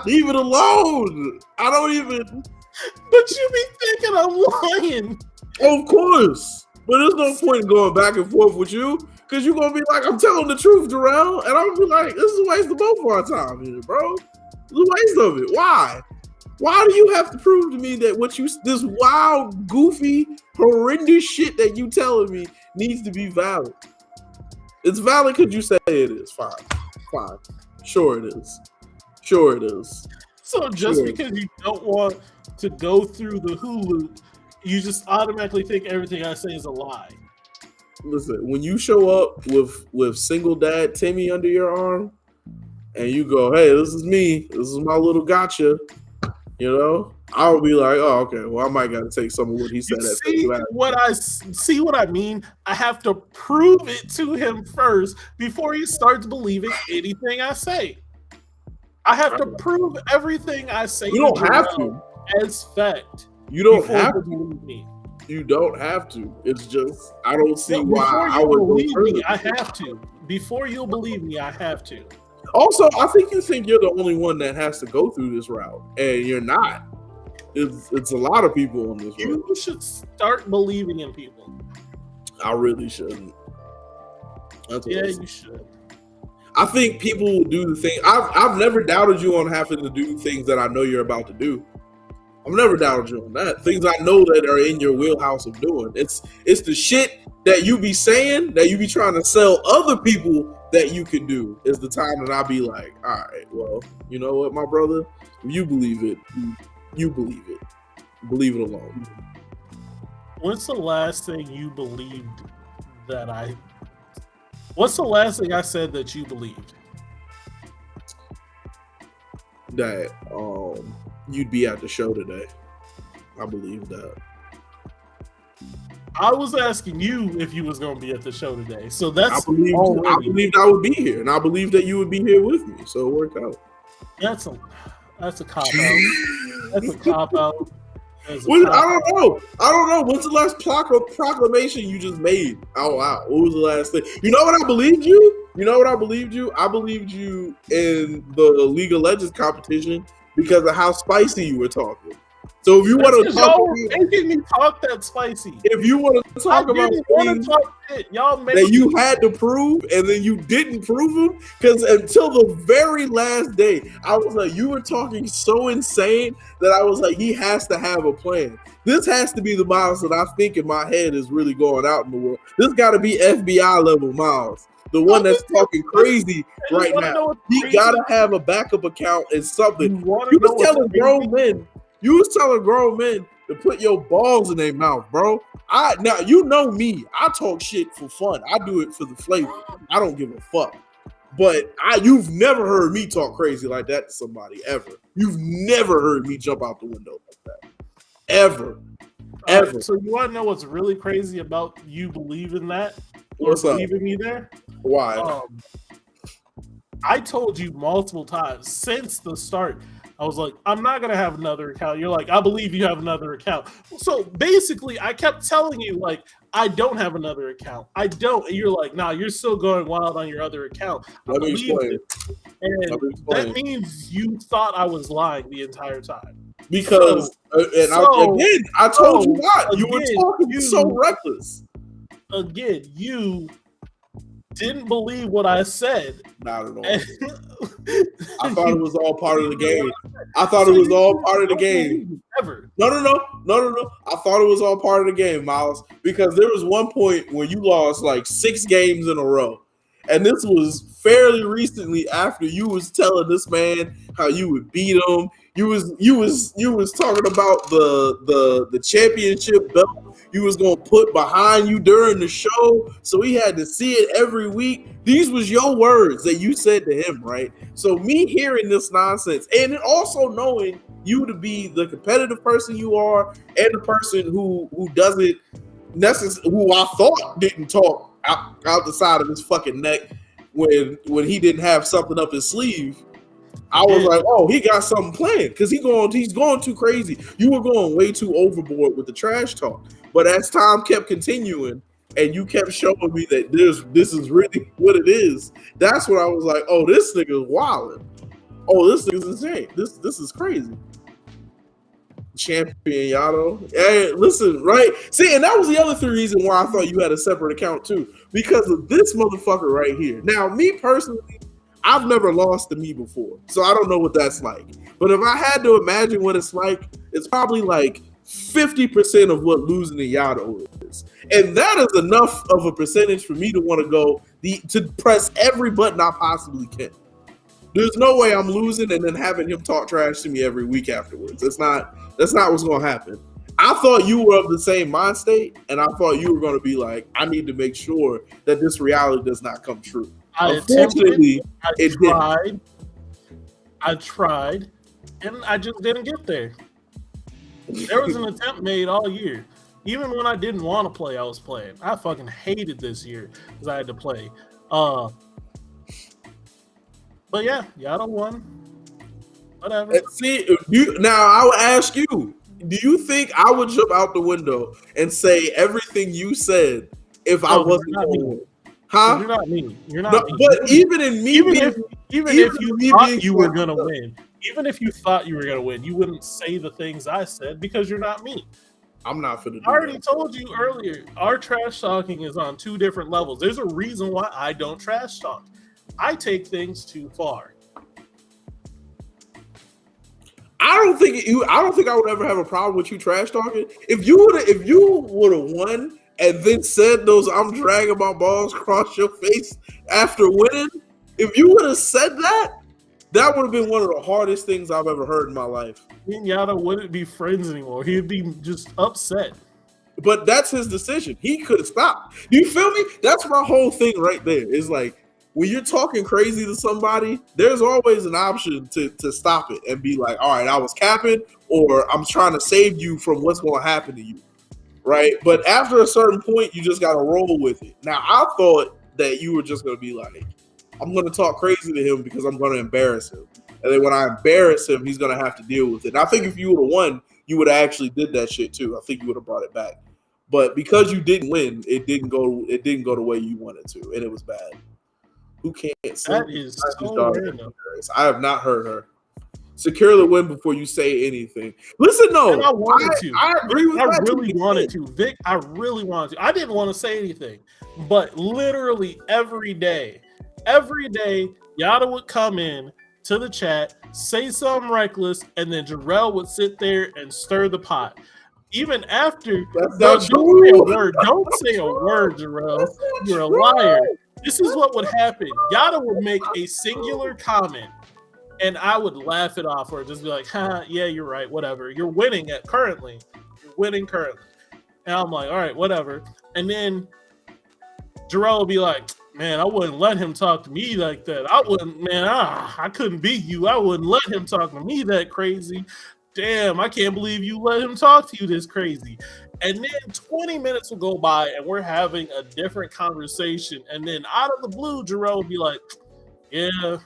leave it alone. I don't even. But you be thinking I'm lying. Of course. But there's no point in going back and forth with you because you're going to be like, I'm telling the truth, Jarrell. And I'm going to be like, this is a waste of both of our time here, bro. It's a waste of it. Why? Why do you have to prove to me that this wild, goofy, horrendous shit that you telling me needs to be valid? It's valid because you say it is. Fine. Sure it is. So just because you don't want to go through the Hulu, you just automatically think everything I say is a lie. Listen, when you show up with single dad Timmy under your arm and you go, hey, this is me. This is my little gotcha. You know, I'll be like, oh, okay. Well, I might got to take some of what he said. See what I mean? I have to prove it to him first before he starts believing anything I say. I have to prove everything I say. You don't have to as fact. You don't have to believe me. You don't have to. It's just I don't see why I would believe me. I have to. Before you'll believe me, I have to. Also, I think you think you're the only one that has to go through this route, and you're not. It's a lot of people on this route. You should start believing in people. I really shouldn't. You should. I think people will do the thing. I've never doubted you on having to do things that I know you're about to do. I've never doubted you on that. Things I know that are in your wheelhouse of doing. It's the shit that you be saying that you be trying to sell other people that you can do is the time that I be like, all right, well, you know what, my brother? If you believe it, you believe it. Believe it alone. What's the last thing you believed What's the last thing I said that you believed? That you'd be at the show today. I believe that. I was asking you if you was going to be at the show today. So that's I believed I would be here, and I believed that you would be here with me. So it worked out. That's a cop out. That's a cop out. I don't know. What's the last proclamation you just made out loud? What was the last thing? You know what I believed you? I believed you in the League of Legends competition because of how spicy you were talking. So if you want to That's 'cause talk, y'all were making me talk that spicy. if you want to talk I about didn't want things to talk shit. Y'all made that you had to prove and then you didn't prove them, because until the very last day, I was like, you were talking so insane that I was like, he has to have a plan. This has to be the Miles that I think in my head is really going out in the world. This got to be FBI level Miles, the one that's talking crazy right now. He gotta have a backup account and something. You was telling grown men. You was telling grown men to put your balls in their mouth, bro. Now you know me. I talk shit for fun. I do it for the flavor. I don't give a fuck. But you've never heard me talk crazy like that to somebody ever. You've never heard me jump out the window like that. Ever. Ever. So you want to know what's really crazy about you believing that? What's up? Believing me there? Why? I told you multiple times since the start. I was like, I'm not going to have another account. You're like, I believe you have another account. So basically, I kept telling you, like, I don't have another account. I don't. And you're like, nah, you're still going wild on your other account. Let me explain. And that means you thought I was lying the entire time. Because, I told you not. You were talking so reckless. Again, you didn't believe what I said. Not at all. I thought it was all part of the game. I thought it was all part of the game. Ever. No. I thought it was all part of the game, Miles, because there was one point where you lost like 6 games in a row. And this was fairly recently after you was telling this man how you would beat him. You was talking about the championship belt you was gonna put behind you during the show, so he had to see it every week. These was your words that you said to him, right? So me hearing this nonsense and also knowing you to be the competitive person you are and the person who doesn't necessarily, who I thought didn't talk out the side of his fucking neck when he didn't have something up his sleeve. I was like, oh, he got something planned because he's going too crazy. You were going way too overboard with the trash talk. But as time kept continuing and you kept showing me that this is really what it is, that's when I was like, oh, this nigga is wilding. Oh, this nigga's insane. This is crazy. Champion Yato. Hey, listen, right? See, and that was the other reason why I thought you had a separate account too, because of this motherfucker right here. Now, me personally, I've never lost to me before, so I don't know what that's like. But if I had to imagine what it's like, it's probably like 50% of what losing to Yato is. And that is enough of a percentage for me to want to go to press every button I possibly can. There's no way I'm losing and then having him talk trash to me every week afterwards. That's not what's going to happen. I thought you were of the same mind state, and I thought you were going to be like, I need to make sure that this reality does not come true. Unfortunately, I tried, and I just didn't get there. There was an attempt made all year. Even when I didn't want to play, I was playing. I fucking hated this year because I had to play. But yeah, Yato won. Whatever. See, now I will ask you, do you think I would jump out the window and say everything you said if I wasn't going to win? Huh? You're not me. You're not me. But even in me, if you thought you were gonna win, even if you thought you were gonna win, you wouldn't say the things I said because you're not me. I'm not finna do I already told you earlier. Our trash talking is on 2 different levels. There's a reason why I don't trash talk. I take things too far. I don't think I would ever have a problem with you trash talking. If you would have won and then said those "I'm dragging my balls across your face" after winning, if you would have said that, that would have been one of the hardest things I've ever heard in my life. Me and Yato wouldn't be friends anymore. He'd be just upset. But that's his decision. He could have stopped. You feel me? That's my whole thing right there. It's like when you're talking crazy to somebody, there's always an option to stop it and be like, all right, I was capping, or I'm trying to save you from what's going to happen to you. Right? But after a certain point, you just got to roll with it. Now, I thought that you were just going to be like, I'm going to talk crazy to him because I'm going to embarrass him. And then when I embarrass him, he's going to have to deal with it. And I think if you would have won, you would have actually did that shit too. I think you would have brought it back. But because you didn't win, it didn't go the way you wanted to, and it was bad. Who can't sing? That is so random. I have not heard her. secure the win before you say anything. Listen, no, and I wanted to. I agree with that. I really wanted to, Vic. I really wanted to. I didn't want to say anything, but literally every day, Yada would come in to the chat, say something reckless, and then Jarrell would sit there and stir the pot. Even after, don't say a word. Don't say a word, Jarrell. You're a liar. This is what would happen. Yada would make a singular comment, and I would laugh it off or just be like, yeah, you're right, whatever. You're winning currently. And I'm like, all right, whatever. And then Jarrell would be like, man, I wouldn't let him talk to me like that. I couldn't beat you. I wouldn't let him talk to me that crazy. Damn, I can't believe you let him talk to you this crazy. And then 20 minutes will go by and we're having a different conversation. And then out of the blue, Jarrell will be like, yeah,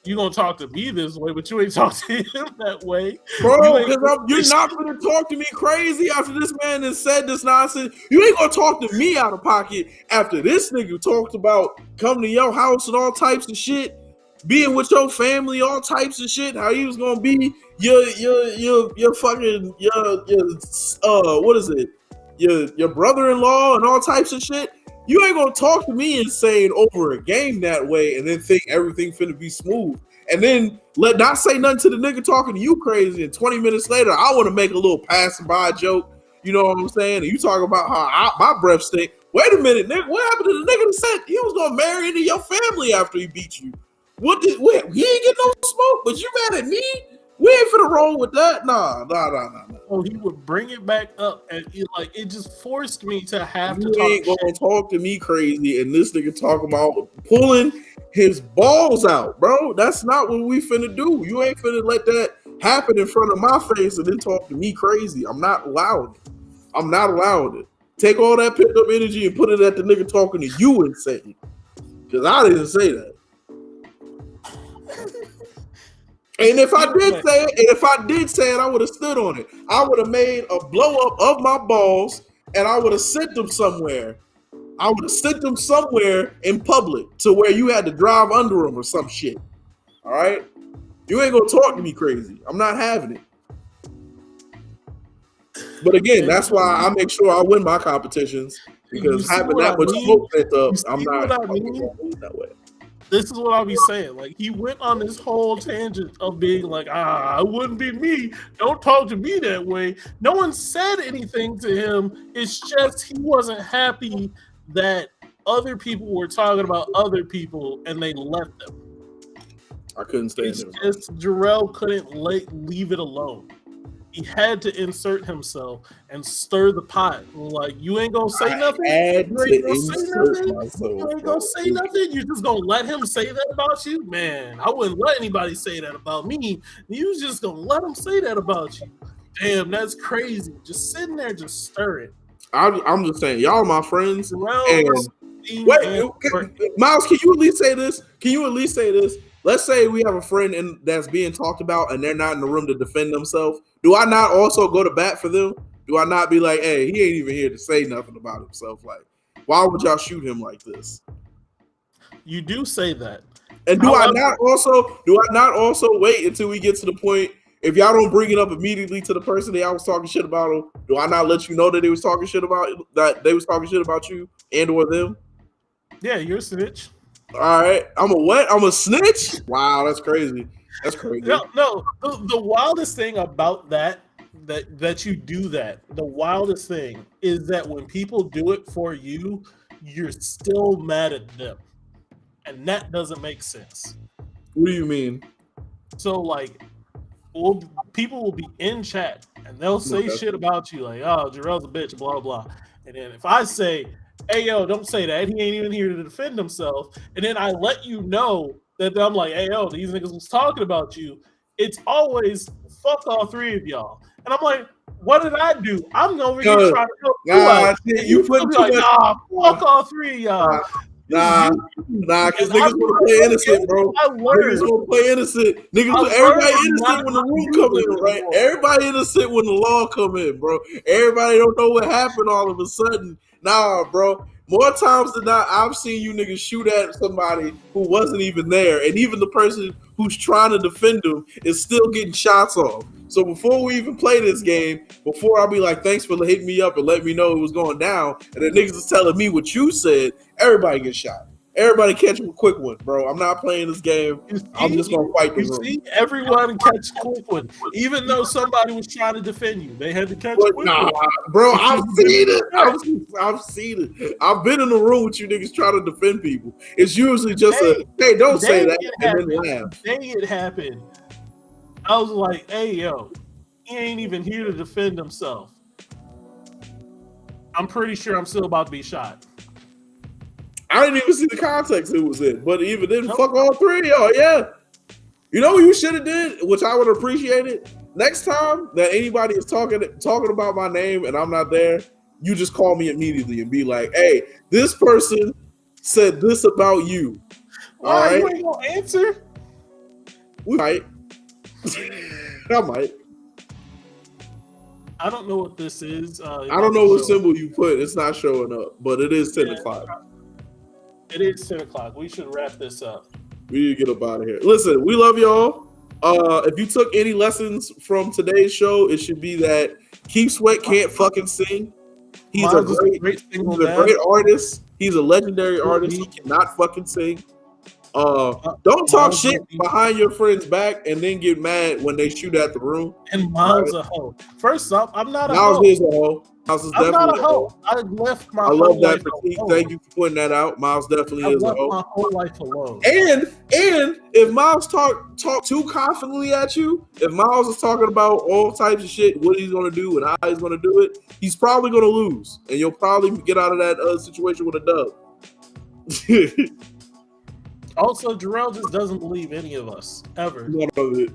you gonna talk to me this way, but you ain't talk to him that way. Bro, because you're not gonna talk to me crazy after this man has said this nonsense. You ain't gonna talk to me out of pocket after this nigga talked about coming to your house and all types of shit, being with your family, all types of shit, how he was gonna be your fucking what is it? Your brother-in-law and all types of shit. You ain't gonna talk to me insane over a game that way and then think everything finna be smooth. And then not say nothing to the nigga talking to you crazy. And 20 minutes later, I want to make a little passing by joke. You know what I'm saying? And you talking about how my breath stink. Wait a minute, nigga. What happened to the nigga that said he was gonna marry into your family after he beat you? He ain't get no smoke, but you mad at me? We ain't finna roll with that. Nah. Oh, he would bring it back up, and it just forced me to have to talk. You ain't gonna talk to me crazy, and this nigga talking about pulling his balls out, bro. That's not what we finna do. You ain't finna let that happen in front of my face and then talk to me crazy. I'm not allowing it. Take all that picked up energy and put it at the nigga talking to you insane. Because I didn't say that. And if I did say it, I would have stood on it. I would have made a blow up of my balls and I would have sent them somewhere. I would have sent them somewhere in public to where you had to drive under them or some shit. All right? You ain't gonna talk to me crazy. I'm not having it. But again, that's why I make sure I win my competitions, because having that much smoke pent up, I'm not that way. This is what I'll be saying. Like, he went on this whole tangent of being like, it wouldn't be me. Don't talk to me that way. No one said anything to him. It's just he wasn't happy that other people were talking about other people and they left them. I couldn't stand it. It's just Jarrell couldn't leave it alone. He had to insert himself and stir the pot. Like, you ain't gonna say nothing. You ain't gonna say nothing. You just gonna let him say that about you, man. I wouldn't let anybody say that about me. You just gonna let him say that about you. Damn, that's crazy. Just sitting there, just stir it. I'm just saying, y'all are my friends. Miles, can you at least say this? Let's say we have a friend that's being talked about and they're not in the room to defend themselves. Do I not also go to bat for them? Do I not be like, hey, he ain't even here to say nothing about himself? Like, why would y'all shoot him like this? You do say that. And do I not also wait until we get to the point, if y'all don't bring it up immediately to the person that y'all was talking shit about him, do I not let you know that they was talking shit about you and or them? Yeah, you're a snitch. All right, I'm a snitch. Wow, that's crazy. That's crazy. No. The wildest thing about that you do that. The wildest thing is that when people do it for you, you're still mad at them, and that doesn't make sense. What do you mean? So like, people will be in chat and they'll say shit about you, like, oh, Jarrell's a bitch, blah blah. And then if I say, hey, yo, don't say that. He ain't even here to defend himself. And then I let you know that I'm like, hey, yo, these niggas was talking about you. It's always fuck all three of y'all. And I'm like, what did I do? I'm over here trying to help you out. You put too much. Fuck all three of y'all. Nah, because niggas want to play innocent, bro. Niggas want to play innocent. Everybody innocent when the room come in, right? Everybody innocent when the law come in, bro. Everybody don't know what happened all of a sudden. Nah, bro. More times than not, I've seen you niggas shoot at somebody who wasn't even there, and even the person who's trying to defend them is still getting shots off. So before we even play this game, before I'll be like, thanks for hitting me up and letting me know it was going down, and the niggas is telling me what you said, everybody gets shot. Everybody catch a quick one, bro. I'm not playing this game. I'm just gonna fight the room. See, everyone catch a quick one. Even though somebody was trying to defend you, they had to catch a quick one. Bro, I've seen it. I've seen it. I've been in the room with you niggas trying to defend people. It's usually just hey, don't say that, and then laugh. The day it happened, I was like, hey, yo, he ain't even here to defend himself. I'm pretty sure I'm still about to be shot. I didn't even see the context it was in, but even then, fuck all three of y'all. Yeah, you know what you should have did, which I would appreciate it. Next time that anybody is talking about my name and I'm not there, you just call me immediately and be like, "Hey, this person said this about you." All right, you ain't gonna answer. We might. I might. I don't know what this is. I don't know what symbol you put. It's not showing up, but it is 10 o'clock. It is 10 o'clock. We should wrap this up. We need to get up out of here. Listen, we love y'all. If you took any lessons from today's show, it should be that Keith Sweat can't fucking sing. He's a great artist. He's a legendary artist. He cannot fucking sing. Don't talk shit behind your friend's back and then get mad when they shoot at the room. And Miles a hoe. First up, I'm not a hoe. Miles is a hoe. Miles is I'm definitely not a hoe. I left my I love that critique. Thank you for pointing that out. Miles definitely is a hoe. My whole life alone. And if Miles talk too confidently at you, if Miles is talking about all types of shit, what he's gonna do and how he's gonna do it, he's probably gonna lose, and you'll probably get out of that situation with a dub. Also, Jarrell just doesn't believe any of us ever.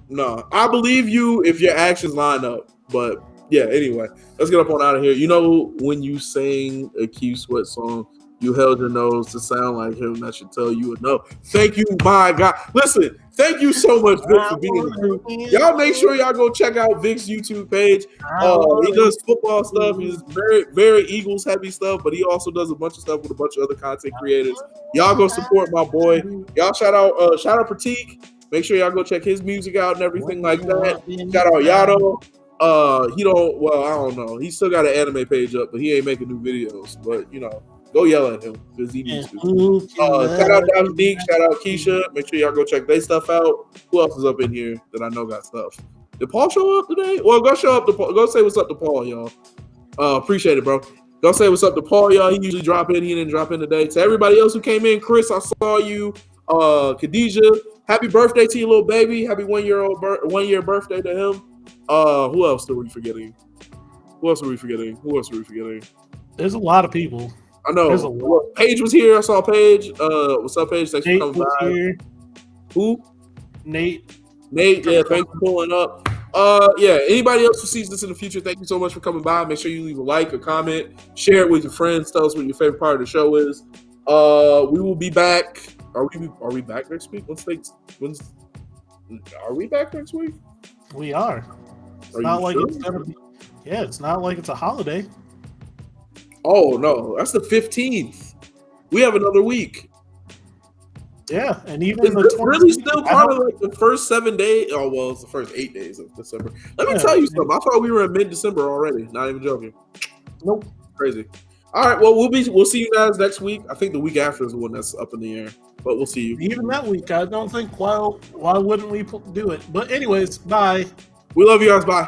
No, I believe you if your actions line up, but. Yeah, anyway, let's get up on out of here. You know, when you sang a Keith Sweat song, you held your nose to sound like him. That should tell you enough. Thank you, my God. Listen, thank you so much, Vic, for being here. Y'all make sure y'all go check out Vic's YouTube page. He does football stuff. He's very, very Eagles heavy stuff, but he also does a bunch of stuff with a bunch of other content creators. Y'all go support my boy. Y'all shout out Pratik. Make sure y'all go check his music out and everything like that. Shout out Yado. I don't know. He still got an anime page up, but he ain't making new videos. But go yell at him because he needs to. Shout out Dominique, shout out Keisha. Make sure y'all go check their stuff out. Who else is up in here that I know got stuff? Did Paul show up today? Well, go show up to Paul. Go say what's up to Paul, y'all. Appreciate it, bro. Go say what's up to Paul, y'all. He usually drop in. He didn't drop in today. To everybody else who came in, Chris, I saw you. Khadijah, happy birthday to your little baby. Happy 1 year birthday to him. Who else are we forgetting? There's a lot of people. I know. Paige was here. I saw Paige. What's up, Paige? Thanks for coming by. Here. Who? Nate. Yeah, thanks for pulling up. Anybody else who sees this in the future, thank you so much for coming by. Make sure you leave a like, a comment, share it with your friends. Tell us what your favorite part of the show is. We will be back. Are we back next week? Are we back next week? We are. It's not like it's gonna be. Yeah, it's not like it's a holiday. Oh no, that's the 15th. We have another week. Yeah, and even is this really still part of like the first 7 days? Oh well, it's the first 8 days of December. Let me tell you something. I thought we were in mid-December already. Not even joking. Nope. Crazy. All right. Well, we'll see you guys next week. I think the week after is the one that's up in the air, but we'll see you. Even that week, I don't think. Why wouldn't we do it? But anyways, bye. We love you guys. Bye.